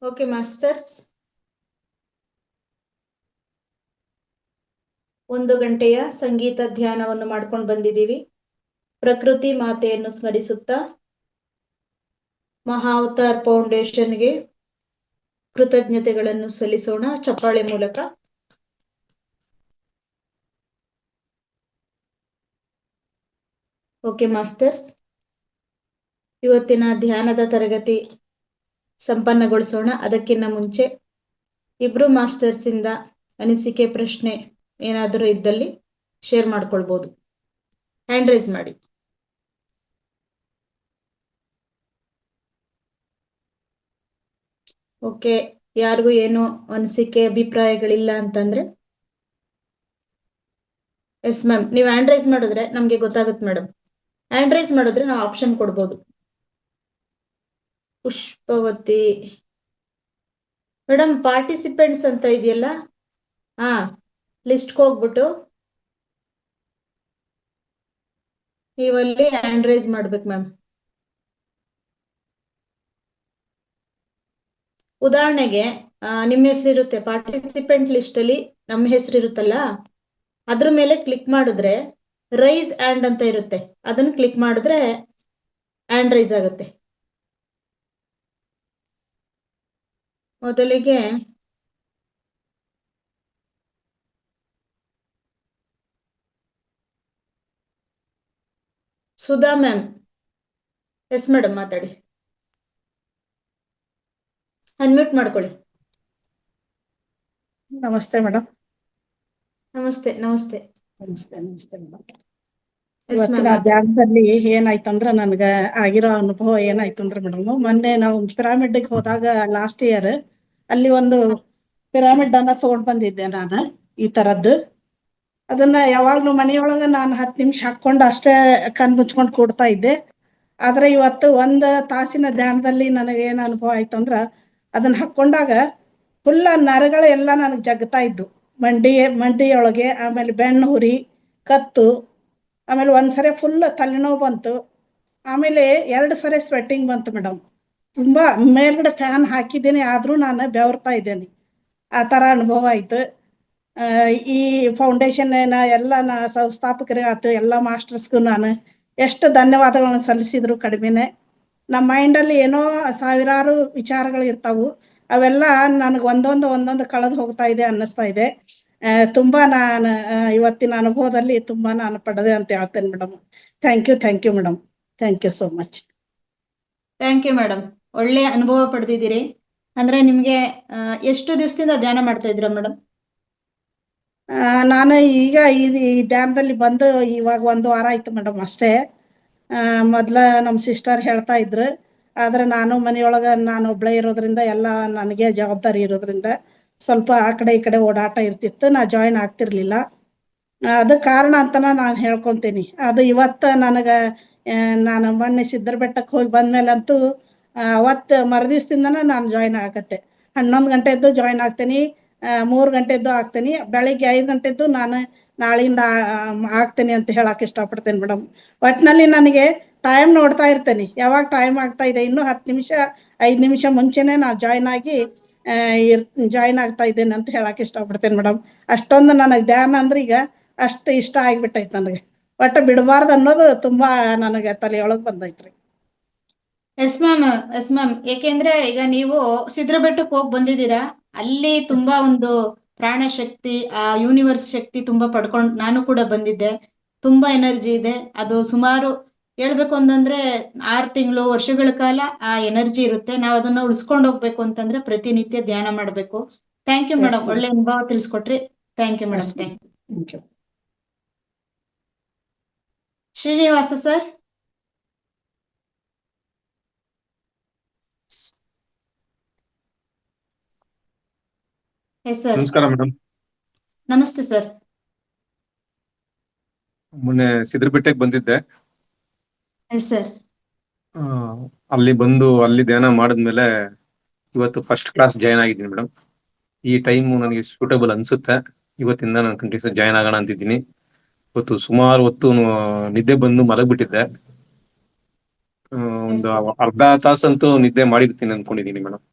ಓಕೆ ಮಾಸ್ಟರ್ಸ್, 1 ಗಂಟೆಯ ಸಂಗೀತ ಧ್ಯಾನವನ್ನು ಮಾಡ್ಕೊಂಡು ಬಂದಿದ್ದೀವಿ. ಪ್ರಕೃತಿ ಮಾತೆಯನ್ನು ಸ್ಮರಿಸುತ್ತಾ ಮಹಾವತಾರ್ ಫೌಂಡೇಶನ್ಗೆ ಕೃತಜ್ಞತೆಗಳನ್ನು ಸಲ್ಲಿಸೋಣ ಚಪ್ಪಾಳೆ ಮೂಲಕ. ಓಕೆ ಮಾಸ್ಟರ್ಸ್, ಇವತ್ತಿನ ಧ್ಯಾನದ ತರಗತಿ ಸಂಪನ್ನಗೊಳಿಸೋಣ. ಅದಕ್ಕಿಂತ ಮುಂಚೆ ಇಬ್ರು ಮಾಸ್ಟರ್ಸ್ ಇಂದ ಅನಿಸಿಕೆ, ಪ್ರಶ್ನೆ ಏನಾದರೂ ಇದ್ದಲ್ಲಿ ಶೇರ್ ಮಾಡ್ಕೊಳ್ಬೋದು. ಹ್ಯಾಂಡ್ ರೈಸ್ ಮಾಡಿ. ಓಕೆ, ಯಾರಿಗೂ ಏನು ಅನಿಸಿಕೆ ಅಭಿಪ್ರಾಯಗಳಿಲ್ಲ ಅಂತಂದ್ರೆ ಎಸ್ ಮ್ಯಾಮ್, ನೀವು ಹ್ಯಾಂಡ್ ರೈಸ್ ಮಾಡಿದ್ರೆ ನಮಗೆ ಗೊತ್ತಾಗುತ್ತೆ ಮೇಡಮ್. ಹ್ಯಾಂಡ್ ರೈಸ್ ಮಾಡಿದ್ರೆ ನಾವು ಆಪ್ಷನ್ ಕೊಡ್ಬೋದು. ಪುಷ್ಪವತಿ ಮೇಡಮ್, ಪಾರ್ಟಿಸಿಪೆಂಟ್ಸ್ ಅಂತ ಇದೆಯಲ್ಲ, ಹಾ, ಲಿಸ್ಟ್ಗೆ ಹೋಗ್ಬಿಟ್ಟು ನೀವಲ್ಲಿ ಹ್ಯಾಂಡ್ ರೈಸ್ ಮಾಡ್ಬೇಕು ಮ್ಯಾಮ್. ಉದಾಹರಣೆಗೆ ನಿಮ್ಮ ಹೆಸರಿರುತ್ತೆ ಪಾರ್ಟಿಸಿಪೆಂಟ್ ಲಿಸ್ಟ್ ಅಲ್ಲಿ, ನಮ್ಮ ಹೆಸರು ಇರುತ್ತಲ್ಲ, ಅದ್ರ ಮೇಲೆ ಕ್ಲಿಕ್ ಮಾಡಿದ್ರೆ ರೈಸ್ ಹ್ಯಾಂಡ್ ಅಂತ ಇರುತ್ತೆ, ಅದನ್ನ ಕ್ಲಿಕ್ ಮಾಡಿದ್ರೆ ಹ್ಯಾಂಡ್ ರೈಸ್ ಆಗುತ್ತೆ. ಮೊದಲಿಗೆ ಸುಧಾ ಮ್ಯಾಮ್. ಎಸ್ ಮೇಡಮ್, ಮಾತಾಡಿ. ಅನ್ಮ್ಯೂಟ್ ಮಾಡ್ಕೊಳ್ಳಿ. ನಮಸ್ತೆ ಮೇಡಮ್. ನಮಸ್ತೆ ನಮಸ್ತೆ. ನಮಸ್ತೆ ನಮಸ್ತೆ ಮೇಡಮ್. ಎಸ್ ಇವತ್ತಿನ ಮ್ಯಾಮ್, ಮಾತಾಡಿ. ಧ್ಯಾನದಲ್ಲಿ ಏನಾಯ್ತಂದ್ರ ನನಗೆ ಆಗಿರೋ ಅನುಭವ ಏನಾಯ್ತಂದ್ರ ಮೇಡಮ್, ಮೊನ್ನೆ ನಾವು ಪಿರಾಮಿಡ್ಗೆ ಹೋದಾಗ ಲಾಸ್ಟ್ ಇಯರ್ ಅಲ್ಲಿ ಒಂದು ಪಿರಾಮಿಡ್ ಅನ್ನ ತಗೊಂಡ್ ಬಂದಿದ್ದೆ ನಾನು, ಈ ತರದ್ದು. ಅದನ್ನ ಯಾವಾಗ್ಲೂ ಮನೆಯೊಳಗ ನಾನು 10 ನಿಮಿಷ ಹಾಕೊಂಡು ಅಷ್ಟೇ ಕಣ್ ಮುಚ್ಕೊಂಡು ಕೂಡ್ತಾ ಇದ್ದೆ. ಆದ್ರೆ ಇವತ್ತು 1 ತಾಸಿನ ಧ್ಯಾನದಲ್ಲಿ ನನಗೆ ಏನ್ ಅನುಭವ ಆಯ್ತು ಅಂದ್ರ, ಅದನ್ನ ಹಾಕೊಂಡಾಗ ಫುಲ್ ನರಗಳು ಎಲ್ಲ ನನಗೆ ಜಗ್ತಾ ಇದ್ದು, ಮಂಡಿಯೊಳಗೆ, ಆಮೇಲೆ ಬೆನ್ನು ಹುರಿ, ಕತ್ತು, ಆಮೇಲೆ ಒಂದ್ಸರಿ ಫುಲ್ ತಲೆನೋವು ಬಂತು, ಆಮೇಲೆ 2 ಸರಿ ಸ್ವೆಟ್ಟಿಂಗ್ ಬಂತು ಮೇಡಮ್. ತುಂಬಾ ಮೇಲ್ಗಡೆ ಫ್ಯಾನ್ ಹಾಕಿದ್ದೀನಿ, ಆದ್ರೂ ನಾನು ಬೆವರ್ತಾ ಇದ್ದೇನೆ. ಆ ತರ ಅನುಭವ ಆಯ್ತು. ಈ ಫೌಂಡೇಶನ್ ಎಲ್ಲ ಸಂಸ್ಥಾಪಕರಿಗೆ ಆಯ್ತು, ಎಲ್ಲ ಮಾಸ್ಟರ್ಸ್ಗೂ ನಾನು ಎಷ್ಟು ಧನ್ಯವಾದಗಳನ್ನು ಸಲ್ಲಿಸಿದ್ರು ಕಡಿಮೆನೆ. ನಮ್ಮ ಮೈಂಡಲ್ಲಿ ಏನೋ ಸಾವಿರಾರು ವಿಚಾರಗಳು ಇರ್ತಾವು, ಅವೆಲ್ಲ ನನಗೆ ಒಂದೊಂದು ಕಳೆದು ಹೋಗ್ತಾ ಇದೆ ಅನ್ನಿಸ್ತಾ ಇದೆ. ತುಂಬಾ ನಾನು ಇವತ್ತಿನ ಅನುಭವದಲ್ಲಿ ತುಂಬಾ ನಾನು ಪಡೆದೆ ಅಂತ ಹೇಳ್ತೇನೆ madam. Thank you madam. Thank you so much. Thank you madam. ಒಳ್ಳೆ ಅನುಭವ ಪಡೆದಿದ್ದೀರಿ. ಅಂದ್ರೆ ನಿಮ್ಗೆ ಎಷ್ಟು ದಿವಸದಿಂದ ಧ್ಯಾನ ಮಾಡ್ತಾ ಇದ್ದೀರಾ ಮೇಡಮ್? ನಾನು ಈಗ ಈ ಧ್ಯಾನದಲ್ಲಿ ಬಂದು ಇವಾಗ 1 ವಾರ ಆಯ್ತು ಮೇಡಮ್ ಅಷ್ಟೇ. ಮೊದ್ಲ ನಮ್ಮ ಸಿಸ್ಟರ್ ಹೇಳ್ತಾ ಇದ್ರು, ಆದ್ರೆ ನಾನು ಮನೆಯೊಳಗೆ ನಾನು ಒಬ್ಳೇ ಇರೋದ್ರಿಂದ ಎಲ್ಲ ನನಗೆ ಜವಾಬ್ದಾರಿ ಇರೋದ್ರಿಂದ ಸ್ವಲ್ಪ ಆ ಕಡೆ ಈ ಕಡೆ ಓಡಾಟ ಇರ್ತಿತ್ತು, ನಾ ಜಾಯಿನ್ ಆಗ್ತಿರ್ಲಿಲ್ಲ. ಅದು ಕಾರಣ ಅಂತನ ನಾನು ಹೇಳ್ಕೊತೀನಿ. ಅದು ಇವತ್ತು ನನಗೆ ನಾನು ಮೊನ್ನೆ ಸಿದ್ದರ ಬೆಟ್ಟಕ್ಕೆ ಹೋಗಿ ಬಂದ್ಮೇಲಂತೂ ಅವತ್ತು ಮರುದಿವ್ಸದಿಂದನೇ ನಾನು ಜಾಯಿನ್ ಆಗತ್ತೆ. 11 ಗಂಟೆದ್ದು ಜಾಯಿನ್ ಆಗ್ತೀನಿ, 3 ಗಂಟೆದ್ದು ಆಗ್ತೀನಿ, ಬೆಳಿಗ್ಗೆ 5 ಗಂಟೆದ್ದು ನಾನು ನಾಳೆಯಿಂದ ಆಗ್ತೇನೆ ಅಂತ ಹೇಳಕ್ಕೆ ಇಷ್ಟಪಡ್ತೇನೆ ಮೇಡಮ್. ಒಟ್ಟಿನಲ್ಲಿ ನನಗೆ ಟೈಮ್ ನೋಡ್ತಾ ಇರ್ತೇನೆ, ಯಾವಾಗ ಟೈಮ್ ಆಗ್ತಾ ಇದೆ, ಇನ್ನೂ 10 ನಿಮಿಷ 5 ನಿಮಿಷ ಮುಂಚೆನೇ ನಾನು ಜಾಯಿನ್ ಆಗ್ತಾ ಇದ್ದೇನೆ ಅಂತ ಹೇಳಕ್ಕೆ ಇಷ್ಟಪಡ್ತೇನೆ ಮೇಡಮ್. ಅಷ್ಟೊಂದು ನನಗೆ ಧ್ಯಾನ ಅಂದ್ರೆ ಈಗ ಅಷ್ಟು ಇಷ್ಟ ಆಗ್ಬಿಟ್ಟೈತೆ ನನಗೆ. ಒಟ್ಟು ಬಿಡಬಾರ್ದು ಅನ್ನೋದು ತುಂಬಾ ನನಗೆ ತಲೆಯೊಳಗೆ ಬಂದೈತ್ರಿ. Yes ma'am, yes ma'am. ಏಕೆಂದ್ರೆ ಈಗ ನೀವು ಸಿದ್ರ ಬೆಟ್ಟಕ್ಕೆ ಹೋಗಿ ಬಂದಿದ್ದೀರಾ, ಅಲ್ಲಿ ತುಂಬಾ ಒಂದು ಪ್ರಾಣ ಶಕ್ತಿ, ಆ ಯೂನಿವರ್ಸ್ ಶಕ್ತಿ ತುಂಬಾ ಪಡ್ಕೊಂಡು ನಾನು ಕೂಡ ಬಂದಿದ್ದೆ. ತುಂಬಾ ಎನರ್ಜಿ ಇದೆ. ಅದು ಸುಮಾರು ಹೇಳ್ಬೇಕು ಅಂತಂದ್ರೆ 6 ತಿಂಗಳು, ವರ್ಷಗಳ ಕಾಲ ಆ ಎನರ್ಜಿ ಇರುತ್ತೆ. ನಾವು ಅದನ್ನ ಉಳಿಸ್ಕೊಂಡು ಹೋಗ್ಬೇಕು ಅಂತಂದ್ರೆ ಪ್ರತಿನಿತ್ಯ ಧ್ಯಾನ ಮಾಡಬೇಕು. ಥ್ಯಾಂಕ್ ಯು ಮೇಡಮ್, ಒಳ್ಳೆ ಅನುಭವ ತಿಳಿಸ್ಕೊಟ್ರಿ. Thank you madam. Thank you. Srinivasa sir. Yes sir. ನಮಸ್ಕಾರ ಮೇಡಮ್. ನಮಸ್ತೆ ಸರ್. ಮೊನ್ನೆ ಸಿದ್ರಬೆಟ್ಟೆಗೆ ಬಂದಿದ್ದೆ. Yes sir. ಅಲ್ಲಿ ಬಂದು ಅಲ್ಲಿ ಧ್ಯಾನ ಮಾಡಿದ್ಮೇಲೆ ಇವತ್ತು ಫಸ್ಟ್ ಕ್ಲಾಸ್ ಜಾಯ್ನ್ ಆಗಿದ್ದೀನಿ ಮೇಡಮ್. ಈ ಟೈಮ್ ನನಗೆ ಸೂಟಬಲ್ ಅನ್ಸುತ್ತೆ. ಇವತ್ತಿಂದ ನಾನು ಕಂಟಿನ್ಯೂಸ್ ಜಾಯ್ನ್ ಆಗೋಣ ಅಂತಿದ್ದೀನಿ. ಇವತ್ತು ಸುಮಾರು ಹೊತ್ತು ನಿದ್ದೆ ಬಂದು ಮಲಗ್ಬಿಟ್ಟಿದ್ದೆ. ಒಂದು ಅರ್ಧ ತಾಸಂತೂ ನಿದ್ದೆ ಮಾಡಿರ್ತೀನಿ ಅನ್ಕೊಂಡಿದ್ದೀನಿ ಮೇಡಮ್.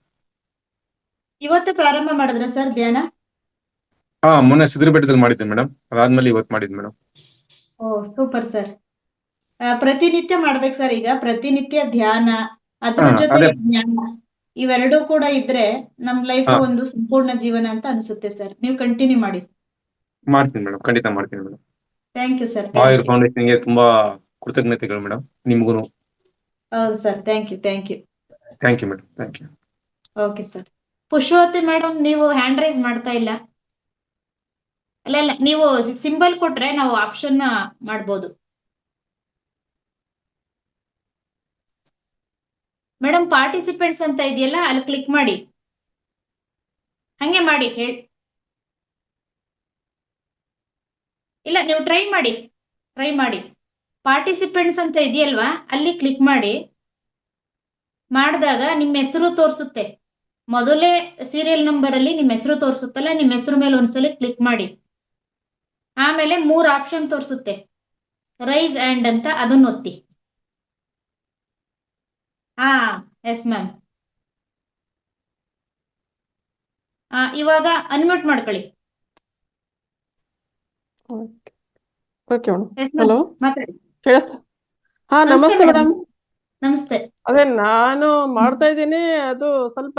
ಇವತ್ತು ಪ್ರಾರಂಭ ಮಾಡಿದ್ರ ಸರ್ ಧ್ಯಾನ? ಮೊನ್ನೆ ಸಿದ್ರಬೆಟ್ಟದಲ್ಲಿ ಮಾಡಿದ್ದೆ ಮೇಡಮ್, ಅದಾದ್ಮೇಲೆ ಇವತ್ತು ಮಾಡಿದ್ ಮೇಡಮ್. ಓ ಸೂಪರ್ ಸರ್. ಪ್ರತಿನಿತ್ಯ ಮಾಡ್ಬೇಕು ಸರ್. ಈಗ ಪ್ರತಿನಿತ್ಯ ಧ್ಯಾನ, ಅದ್ರ ಜೊತೆಗೆ ಜ್ಞಾನ, ಇವೆರಡೂ ಕೂಡ ಇದ್ರೆ ನಮ್ ಲೈಫ್ ಒಂದು ಸಂಪೂರ್ಣ ಜೀವನ ಅಂತ ಅನ್ಸುತ್ತೆ ಸರ್. ನೀವು ಕಂಟಿನ್ಯೂ ಮಾಡಿ. ಮಾಡ್ತೀನಿ ಮೇಡಮ್, ಖಂಡಿತ ಮಾಡ್ತೀನಿ madam. Thank you sir. Ayur ಫೌಂಡೇಶನ್ಗೆ ತುಂಬಾ ಕೃತಜ್ಞತೆಗಳು ಮೇಡಮ್, ನಿಮ್ಗೂ. ಹೌದು sir. Thank you. Thank you madam. Thank you. Okay sir. Pushpavati madam, ನೀವು ಹ್ಯಾಂಡ್ ರೈಸ್ ಮಾಡ್ತಾ ಇಲ್ಲ. ಅಲ್ಲ, ನೀವು ಸಿಂಬಲ್ ಕೊಟ್ರೆ ನಾವು ಆಪ್ಷನ್ ಮಾಡ್ಬೋದು. ಮೇಡಮ್, ಪಾರ್ಟಿಸಿಪೆಂಟ್ಸ್ ಅಂತ ಇದೆಯಲ್ಲ, ಅಲ್ಲಿ ಕ್ಲಿಕ್ ಮಾಡಿ. ಹಂಗೆ ಮಾಡಿ ಇಲ್ಲ, ನೀವು ಟ್ರೈ ಮಾಡಿ ಪಾರ್ಟಿಸಿಪೆಂಟ್ಸ್ ಅಂತ ಇದೆಯಲ್ವಾ, ಅಲ್ಲಿ ಕ್ಲಿಕ್ ಮಾಡಿದಾಗ ನಿಮ್ಮ ಹೆಸರು ತೋರಿಸುತ್ತೆ. ಮೊದಲೇ ಸೀರಿಯಲ್ ನಂಬರ್ ಅಲ್ಲಿ ನಿಮ್ಮ ಹೆಸರು ತೋರಿಸುತ್ತಲ್ಲ, ನಿಮ್ಮ ಹೆಸರು ಮೇಲೆ ಒಂದ್ಸಲ ಕ್ಲಿಕ್ ಮಾಡಿ. ಆಮೇಲೆ 3 ಆಪ್ಷನ್ ತೋರಿಸುತ್ತೆ, ರೈಸ್ ಹ್ಯಾಂಡ್ ಅಂತ, ಅದನ್ನ ಒತ್ತಿ. Yes ma'am. ಇವಾಗ ಅನ್ಮ್ಯೂಟ್ ಮಾಡ್ಕೊಳ್ಳಿ. Okay madam. Yes hello, ma'am, ಮಾತಾಡಿ. ಕೇಳಿಸ್ತಾ? ಹಾ, ನಮಸ್ತೆ ನಮಸ್ತೆ ಮೇಡಮ್. ಮೇಡಮ್. ನಮಸ್ತೆ. ಅದೇ ನಾನು ಮಾಡ್ತಾ ಇದ್ದೀನಿ, ಅದು ಸ್ವಲ್ಪ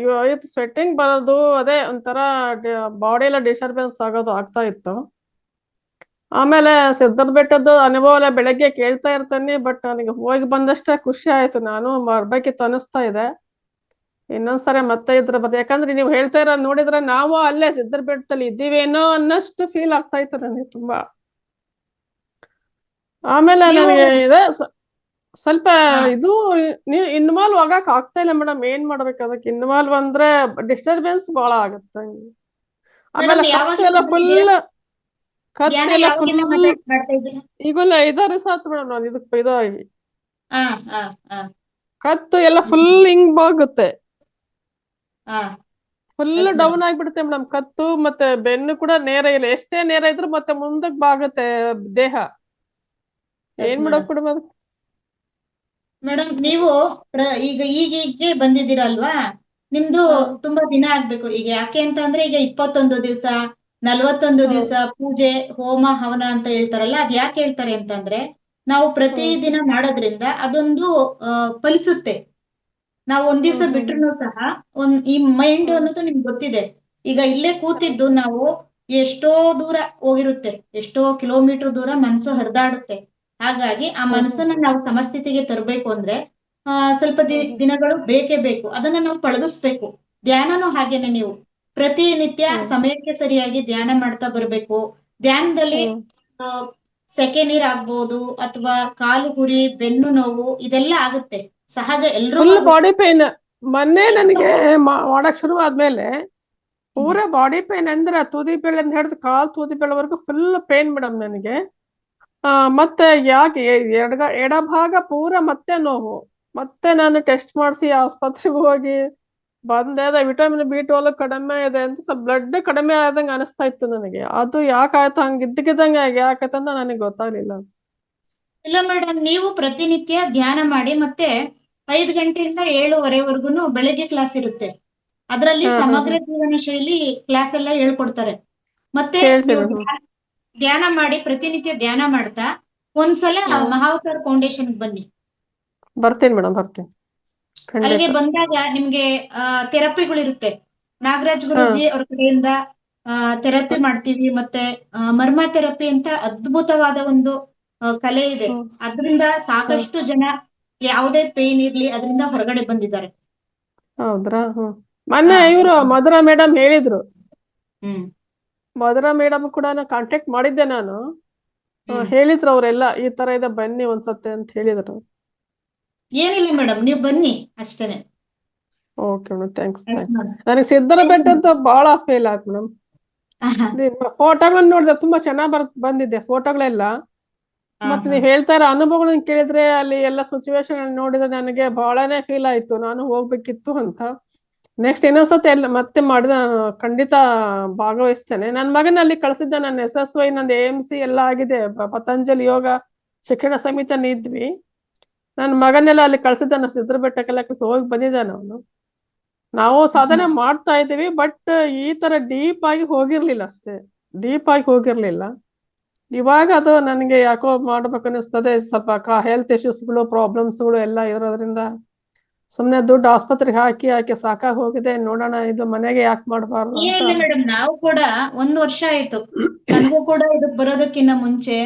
ಇವತ್ತು ಸ್ವೆಟ್ಟಿಂಗ್ ಬರೋದು, ಅದೇ ಒಂಥರ ಬಾಡಿ ಎಲ್ಲ ಡಿಸ್ಟರ್ಬೆನ್ಸ್ ಆಗ್ತಾ ಇತ್ತು. ಆಮೇಲೆ ಸಿದ್ಧದ ಬೆಟ್ಟದ್ದು ಅನುಭವ ಎಲ್ಲ ಬೆಳಗ್ಗೆ ಕೇಳ್ತಾ ಇರ್ತಾನೆ, ಬಟ್ ನನಗೆ ಹೋಗಿ ಬಂದಷ್ಟೇ ಖುಷಿ ಆಯ್ತು. ನಾನು ಬರ್ಬೇಕಿತ್ತು ಅನಿಸ್ತಾ ಇದೆ. ಇನ್ನೊಂದ್ಸರಿ ಮತ್ತೆ ಇದ್ರ ಬಗ್ಗೆ, ಯಾಕಂದ್ರೆ ನೀವು ಹೇಳ್ತಾ ಇರೋ ನೋಡಿದ್ರೆ ನಾವು ಅಲ್ಲೇ ಸಿದ್ಧರ ಬೆಟ್ಟದಲ್ಲಿ ಇದ್ದೀವೇನೋ ಅನ್ನಷ್ಟು ಫೀಲ್ ಆಗ್ತಾ ಇತ್ತು ನನಗೆ ತುಂಬಾ. ಆಮೇಲೆ ನೀವು ನನಗೆ ಇದೆ ಸ್ವಲ್ಪ ಹಾ, ಇದು ಇನ್ವಾಲ್ವ್ ಆಗಕ್ ಆಗ್ತಾ ಇಲ್ಲ ಮೇಡಮ್. ಏನ್ ಮಾಡ್ಬೇಕು ಅದಕ್ಕೆ? ಇನ್ವಾಲ್ವ್ ಅಂದ್ರೆ ಡಿಸ್ಟರ್ಬೆನ್ಸ್ ಬಹಳ ಆಗುತ್ತೆ. ಆಮೇಲೆ ಮೇಡಮ್ ಕತ್ತು ಎಲ್ಲ ಫುಲ್ ಧ್ಯಾನ ಕತ್ತೆಲ್ಲ ಫುಲ್ ಯಾವಾಗಿಂದ ಮಾಡ್ತಾ ಇದ್ದೀರಾ? ಈಗಲ್ಲ 5-6 ದಿವಸ ಆಯ್ತು ಮೇಡಮ್. ನಾನು ಇದಕ್ಕೆ ಇದಾಗಿ ಹಾ ಹಾ ಹಾ ಕತ್ತು ಎಲ್ಲ ಫುಲ್ ಹಿಂಗ್ ಬಾಗುತ್ತೆ, ಹಾ ಫುಲ್ ಎಸ್ ಮೇಡಮ್. ಡೌನ್ ಆಗ್ಬಿಡುತ್ತೆ ಮೇಡಮ್. ಕತ್ತು ಮತ್ತೆ ಬೆನ್ನು ಕೂಡ ನೇರ ಇಲ್ಲ. ಎಷ್ಟೇ ನೇರ ಇದ್ರು ಮತ್ತೆ ಮುಂದಕ್ಕೆ ಬಾಗುತ್ತೆ ದೇಹ. ಎಸ್ ಏನ್ ಮೇಡಮ್. ಮಾಡಕ್ ಬಿಡು ಅದಕ್ಕೆ? ಮೇಡಮ್ ನೀವು ಈಗೀಗೆ ಬಂದಿದ್ದೀರಲ್ವಾ, ನಿಮ್ದು ಹಾ, ತುಂಬಾ ದಿನ ಆಗ್ಬೇಕು. ಈಗ ಯಾಕೆ ಅಂತ ಅಂದ್ರೆ, ಈಗ 21 ದಿವಸ 41 ಹಾ, ದಿವಸ ಪೂಜೆ ಹೋಮ ಹವನ ಅಂತ ಹೇಳ್ತಾರಲ್ಲ, ಅದ್ ಯಾಕೆ ಹೇಳ್ತಾರೆ ಅಂತಂದ್ರೆ, ನಾವು ಹ್ಮ್, ಪ್ರತಿದಿನ ಮಾಡೋದ್ರಿಂದ ಅದೊಂದು ಫಲಿಸುತ್ತೆ. ನಾವು ಒಂದ್ ದಿವ್ಸ ಹ್ಮ್, ಹ್ಮ್, ಬಿಟ್ರು ಸಹ ಈ ಮೈಂಡ್ ಹ್ಮ್, ಅನ್ನೋದು ನಿಮ್ಗೆ ಗೊತ್ತಿದೆ. ಈಗ ಇಲ್ಲೇ ಹ್ಮ್, ಕೂತಿದ್ದು ನಾವು ಎಷ್ಟೋ ದೂರ ಹೋಗಿರುತ್ತೆ, ಎಷ್ಟೋ ಕಿಲೋಮೀಟರ್ ದೂರ ಮನಸ್ಸು ಹರಿದಾಡುತ್ತೆ. ಹಾಗಾಗಿ ಆ ಹ್ಮ್, ಹ್ಮ್, ಮನಸ್ಸನ್ನ ನಾವು ಸಮಸ್ಥಿತಿಗೆ ತರಬೇಕು ಅಂದ್ರೆ ಸ್ವಲ್ಪ ಹ್ಮ್, ಹ್ಮ್, ದಿನಗಳು ಬೇಕೇ ಬೇಕು. ಅದನ್ನ ನಾವು ಪಳಗಿಸ್ಬೇಕು. ಧ್ಯಾನನೂ ಹಾಗೇನೆ, ನೀವು ಪ್ರತಿನಿತ್ಯ ಹ್ಮ್, ಸಮಯಕ್ಕೆ ಸರಿಯಾಗಿ ಧ್ಯಾನ ಮಾಡ್ತಾ ಬರ್ಬೇಕು. ಧ್ಯಾನದಲ್ಲಿ ಹ್ಮ್. ಆ, ಸೆಕೆ ನೀರ್ ಆಗ್ಬೋದು, ಅಥವಾ ಕಾಲು ಹುರಿ, ಬೆನ್ನು ನೋವು, ಇದೆಲ್ಲ ಆಗುತ್ತೆ. ಸಹಜ, ಎಲ್ರಿಗೂ ಫುಲ್ ಆಗುತ್ತೆ. Body pain. ಮೊನ್ನೆ ಎಲ್ರಿಗೂ ನನಗೆ ಆಗುತ್ತೆ. ಮಾಡಕ್ ಶುರು ಆದ್ಮೇಲೆ ಹ್ಮ್. ಪೂರಾ ಬಾಡಿ ಪೇನ್ ಅಂದ್ರೆ ತುದಿ ಬೆಳ್ಳಿಂದ ಹಿಡಿದು ಕಾಲ್ ತುದಿ ಬೆಳ್ಳವರೆಗೂ ಫುಲ್ ಪೇನ್ ಮೇಡಮ್ ನನಗೆ. ಮತ್ತೆ ಯಾಕೆ ಎಡಭಾಗ ಪೂರಾ ಮತ್ತೆ ನೋವು. ಮತ್ತೆ ನಾನು ಟೆಸ್ಟ್ ಮಾಡಿಸಿ ಆಸ್ಪತ್ರೆಗೆ ಹೋಗಿ ಬಂದೆ. ವಿಟಮಿನ್ B12 ಕಡಿಮೆ ಇದೆ ಅಂತ, ಸ್ವಲ್ಪ ಬ್ಲಡ್ ಕಡಿಮೆ ಆದಂಗೆ ಅನಿಸ್ತಾ ಇತ್ತು ನನಗೆ. ಅದು ಯಾಕಾಯ್ತು ಹಂಗ ಇದ್ದಕ್ಕಿದ್ದಂಗೆ ಯಾಕಾಯ್ತು ಅಂತ ನನಗೆ ಗೊತ್ತಾಗ್ಲಿಲ್ಲ. ಇಲ್ಲ ಮೇಡಮ್, ನೀವು ಪ್ರತಿನಿತ್ಯ ಧ್ಯಾನ ಮಾಡಿ, ಮತ್ತೆ 5 ಗಂಟೆಯಿಂದ 7:30ವರೆಗೂ ಬೆಳಗ್ಗೆ ಕ್ಲಾಸ್ ಇರುತ್ತೆ. ಅದರಲ್ಲಿ ಹಾ, ಹಾ, ಸಮಗ್ರ ಹಾ. ಜೀವನ ಶೈಲಿ ಕ್ಲಾಸ್ ಎಲ್ಲ ಹೇಳ್ಕೊಡ್ತಾರೆ. ಮತ್ತೆ ನೀವು ಕೇಳ್ತೀನಿ. ಹ್ಮ್, ಧ್ಯಾನ ಮಾಡಿ, ಪ್ರತಿನಿತ್ಯ ಧ್ಯಾನ ಮಾಡ್ತಾ ಒಂದ್ಸಲ ಹ್ಮ್. ಮಹಾವತಾರ್ ಫೌಂಡೇಶನ್ ಬನ್ನಿ. ಬರ್ತೀನಿ ಮೇಡಮ್, ಬರ್ತೀನಿ ಅಲ್ಲಿಗೆ ಖಂಡಿತ. ಬಂದಾಗ ನಿಮ್ಗೆ ಥೆರಪಿಗಳಿರುತ್ತೆ. ನಾಗರಾಜ್ ಹಾ, ಗುರೂಜಿ ಅವ್ರ ಕಡೆಯಿಂದ ಥೆರಪಿ ಮಾಡ್ತೀವಿ. ಮತ್ತೆ ಮರ್ಮ ಥೆರಪಿ ಅಂತ ಅದ್ಭುತವಾದ ಒಂದು ಕಲೆ ಇದೆ. ಹ್ಮ್, ಅದರಿಂದ ಹ್ಮ್. ಸಾಕಷ್ಟು ಜನ ಯಾವುದೇ ಪೇನ್ ಇರ್ಲಿ ಅದರಿಂದ ಹೊರಗಡೆ ಬಂದಿದ್ದಾರೆ. ಹೌದ್ರಾ? ಹ್ಮ್. ಹಾ ಮೊನ್ನೆ ಇವರು ಎಸ್ ಮೇಡಮ್. ಮಧುರಾ ಮೇಡಮ್ ಹೇಳಿದ್ರು. ಹ್ಮ್ ಮಧುರಾ ಮೇಡಮ್ ಕೂಡ ಕಾಂಟ್ಯಾಕ್ಟ್ ಮಾಡಿದ್ದೆ ನಾನು. ಹ್ಮ್ ಹೇಳಿದ್ರು ಅವರೆಲ್ಲ ಈ ತರ ಇದೆ ಬನ್ನಿ ಒಂದ್ಸತಿ ಅಂತ ಹೇಳಿದ್ರು. ಏನಿಲ್ಲ ಮೇಡಮ್, ನೀವು ಬನ್ನಿ ಅಷ್ಟೇನೆ. Okay madam, thanks yes thanks. Madam. ನನಗೆ ಸಿದ್ದರ ಥ್ಯಾಂಕ್ ಬೆಟ್ಟ ಯು ಅಂತ ಬಹಳ ಫೇಲ್ ಆಯ್ತು ಮೇಡಮ್. ನಿಮ್ಮ ಫೋಟೋಗಳನ್ನ ನೋಡಿದ್ರೆ ತುಂಬಾ ಚೆನ್ನಾಗ್ ಬಂದಿದೆ ಫೋಟೋಗಳೆಲ್ಲ. ಮತ್ತೆ ನೀವು ಹೇಳ್ತಾ ಇರೋ ಅನುಭವಗಳನ್ನ ಕೇಳಿದ್ರೆ, ಅಲ್ಲಿ ಎಲ್ಲ ಸಿಚುವೇಶನ್ ನೋಡಿದ್ರೆ ನನಗೆ ಬಹಳನೇ ಫೀಲ್ ಆಯ್ತು. ನಾನು ಹೋಗ್ಬೇಕಿತ್ತು ಅಂತ. ನೆಕ್ಸ್ಟ್ ಇನ್ನೊಂದ್ಸತಿ ಎಲ್ಲ ಮತ್ತೆ ಮಾಡಿದ್ರೆ ನಾನು ಖಂಡಿತ ಭಾಗವಹಿಸ್ತೇನೆ. ನನ್ನ ಮಗನ ಅಲ್ಲಿ ಕಳ್ಸಿದ್ದೆ. ನನ್ನ SSY, ನಂದು AMC ಎಲ್ಲ ಆಗಿದೆ. ಪತಂಜಲಿ ಯೋಗ ಶಿಕ್ಷಣ ಸಮಿತಿಯಲ್ಲಿ ಇದ್ವಿ. ನನ್ನ ಮಗನೆಲ್ಲ ಅಲ್ಲಿ ಕಳ್ಸಿದ್ದೆ. ನಾನು ಸಿದ್ರ ಬೆಟ್ಟಕ್ಕೆಲ್ಲ ಹೋಗಿ ಬಂದಿದ್ದಾನೆ ಅವನು. ನಾವು ಸಾಧನೆ ಮಾಡ್ತಾ ಇದ್ದೀವಿ, ಬಟ್ ಈ ತರ ಡೀಪ್ ಆಗಿ ಹೋಗಿರ್ಲಿಲ್ಲ ಅಷ್ಟೇ. ಡೀಪ್ ಆಗಿ ಹೋಗಿರ್ಲಿಲ್ಲ. ಇವಾಗ ಅದು ನನಗೆ ಯಾಕೋ ಮಾಡ್ಬೇಕು ಅನಿಸ್ತದೆ. ಸ್ವಲ್ಪ ಹೆಲ್ತ್ ಇಶ್ಯೂಸ್ಗಳು, ಪ್ರಾಬ್ಲಮ್ಸ್ಗಳು ಎಲ್ಲ ಇರೋದ್ರಿಂದ ಸುಮ್ನೆ ದುಡ್ಡು ಆಸ್ಪತ್ರೆಗೆ ಹಾಕಿ ಹಾಕಿ ಸಾಕಾಗಿ ಹೋಗಿದೆ. ನೋಡೋಣ, ಇದು ಮನೆಗೆ ಯಾಕೆ ಮಾಡಬಾರ್ದು ಅಂತ. ಏನಿಲ್ಲ ಮೇಡಮ್, ನಾವು ಕೂಡ 1 ವರ್ಷ ಆಯ್ತು. ನನಗೂ ಕೂಡ ಇದಕ್ ಬರೋದಕ್ಕಿಂತ ಮುಂಚೆ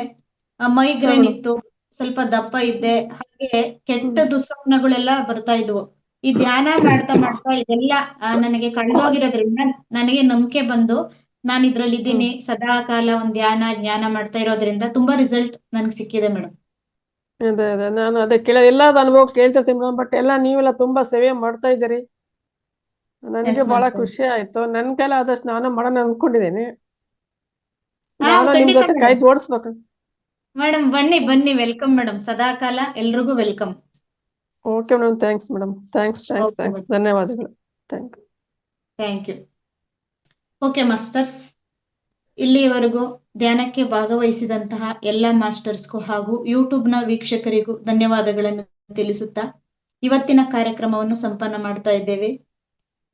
ಹಾ ಮೈಗ್ರೇನ್ ಮೇಡಮ್. ಇತ್ತು, ಸ್ವಲ್ಪ ದಪ್ಪ ಇದ್ದೆ. ಹಾಗೆ ಕೆಟ್ಟ ಹ್ಮ್, ದುಸ್ವಪ್ನಗಳೆಲ್ಲ ಬರ್ತಾ ಇದ್ವು. ಈ ಧ್ಯಾನ ಮಾಡ್ತಾ ಮಾಡ್ತಾ ಇದೆಲ್ಲ ನನಗೆ ಕಳೆದೋಗಿರೋದ್ರಿಂದ ನನಗೆ ನಂಬಿಕೆ ಬಂದು ನಾನು ಇದ್ರಲ್ಲಿ ಹ್ಮ್. ಇದ್ದೀನಿ. ಸದಾ ಕಾಲ ಒಂದು ಜ್ಞಾನ ಮಾಡ್ತಾ ಇರೋದ್ರಿಂದ ತುಂಬಾ ರಿಸಲ್ಟ್ ನನಗೆ ಸಿಕ್ಕಿದೆ ಮೇಡಮ್. ಅದೇ ನಾನು ಅದೇ ಎಲ್ಲದ ಅನುಭವ ಕೇಳ್ತಿರ್ತೀನಿ ಮೇಡಮ್. ಬಟ್ ಎಲ್ಲ ನೀವೆಲ್ಲ ತುಂಬಾ ಸೇವೆ ಮಾಡ್ತಾ ಇದ್ದೀರಿ. ನನಗೆ ma'am, ಬಹಳ ಸರಿ. ಖುಷಿ ಆಯ್ತು. ನನ್ ಕೈಲಿ ಆದಷ್ಟು ನಾನು ಮಾಡೋಣ ಅನ್ಕೊಂಡಿದ್ದೀನಿ. ಹಾ, ನಾನು ನಿಮ್ ಖಂಡಿತ ಜೊತೆ ಕೈ ಮೇಡಮ್. ಜೋಡಿಸ್ಬೇಕು. ಮೇಡಮ್ ಬನ್ನಿ ವೆಲ್ಕಮ್ ಮೇಡಮ್, ಸದಾಕಾಲ ಎಲ್ರಿಗೂ welcome. Okay madam, thanks madam, thanks okay madam, ಧನ್ಯವಾದಗಳು. Thank you. Thank you. Okay masters, ಇಲ್ಲಿಯವರೆಗೂ ಧ್ಯಾನಕ್ಕೆ ಭಾಗವಹಿಸಿದಂತಹ ಎಲ್ಲ ಮಾಸ್ಟರ್ಸ್ಗೂ ಹಾಗೂ ಯೂಟ್ಯೂಬ್ನ ವೀಕ್ಷಕರಿಗೂ ಧನ್ಯವಾದಗಳನ್ನು ತಿಳಿಸುತ್ತಾ ಇವತ್ತಿನ ಕಾರ್ಯಕ್ರಮವನ್ನು ಸಂಪನ್ನ ಮಾಡ್ತಾ ಇದ್ದೇವೆ.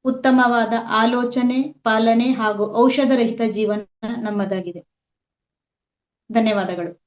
ಉತ್ತಮವಾದ ಆಲೋಚನೆ, ಪಾಲನೆ ಹಾಗೂ ಔಷಧರಹಿತ ಜೀವನ ನಮ್ಮದಾಗಿದೆ. ಧನ್ಯವಾದಗಳು.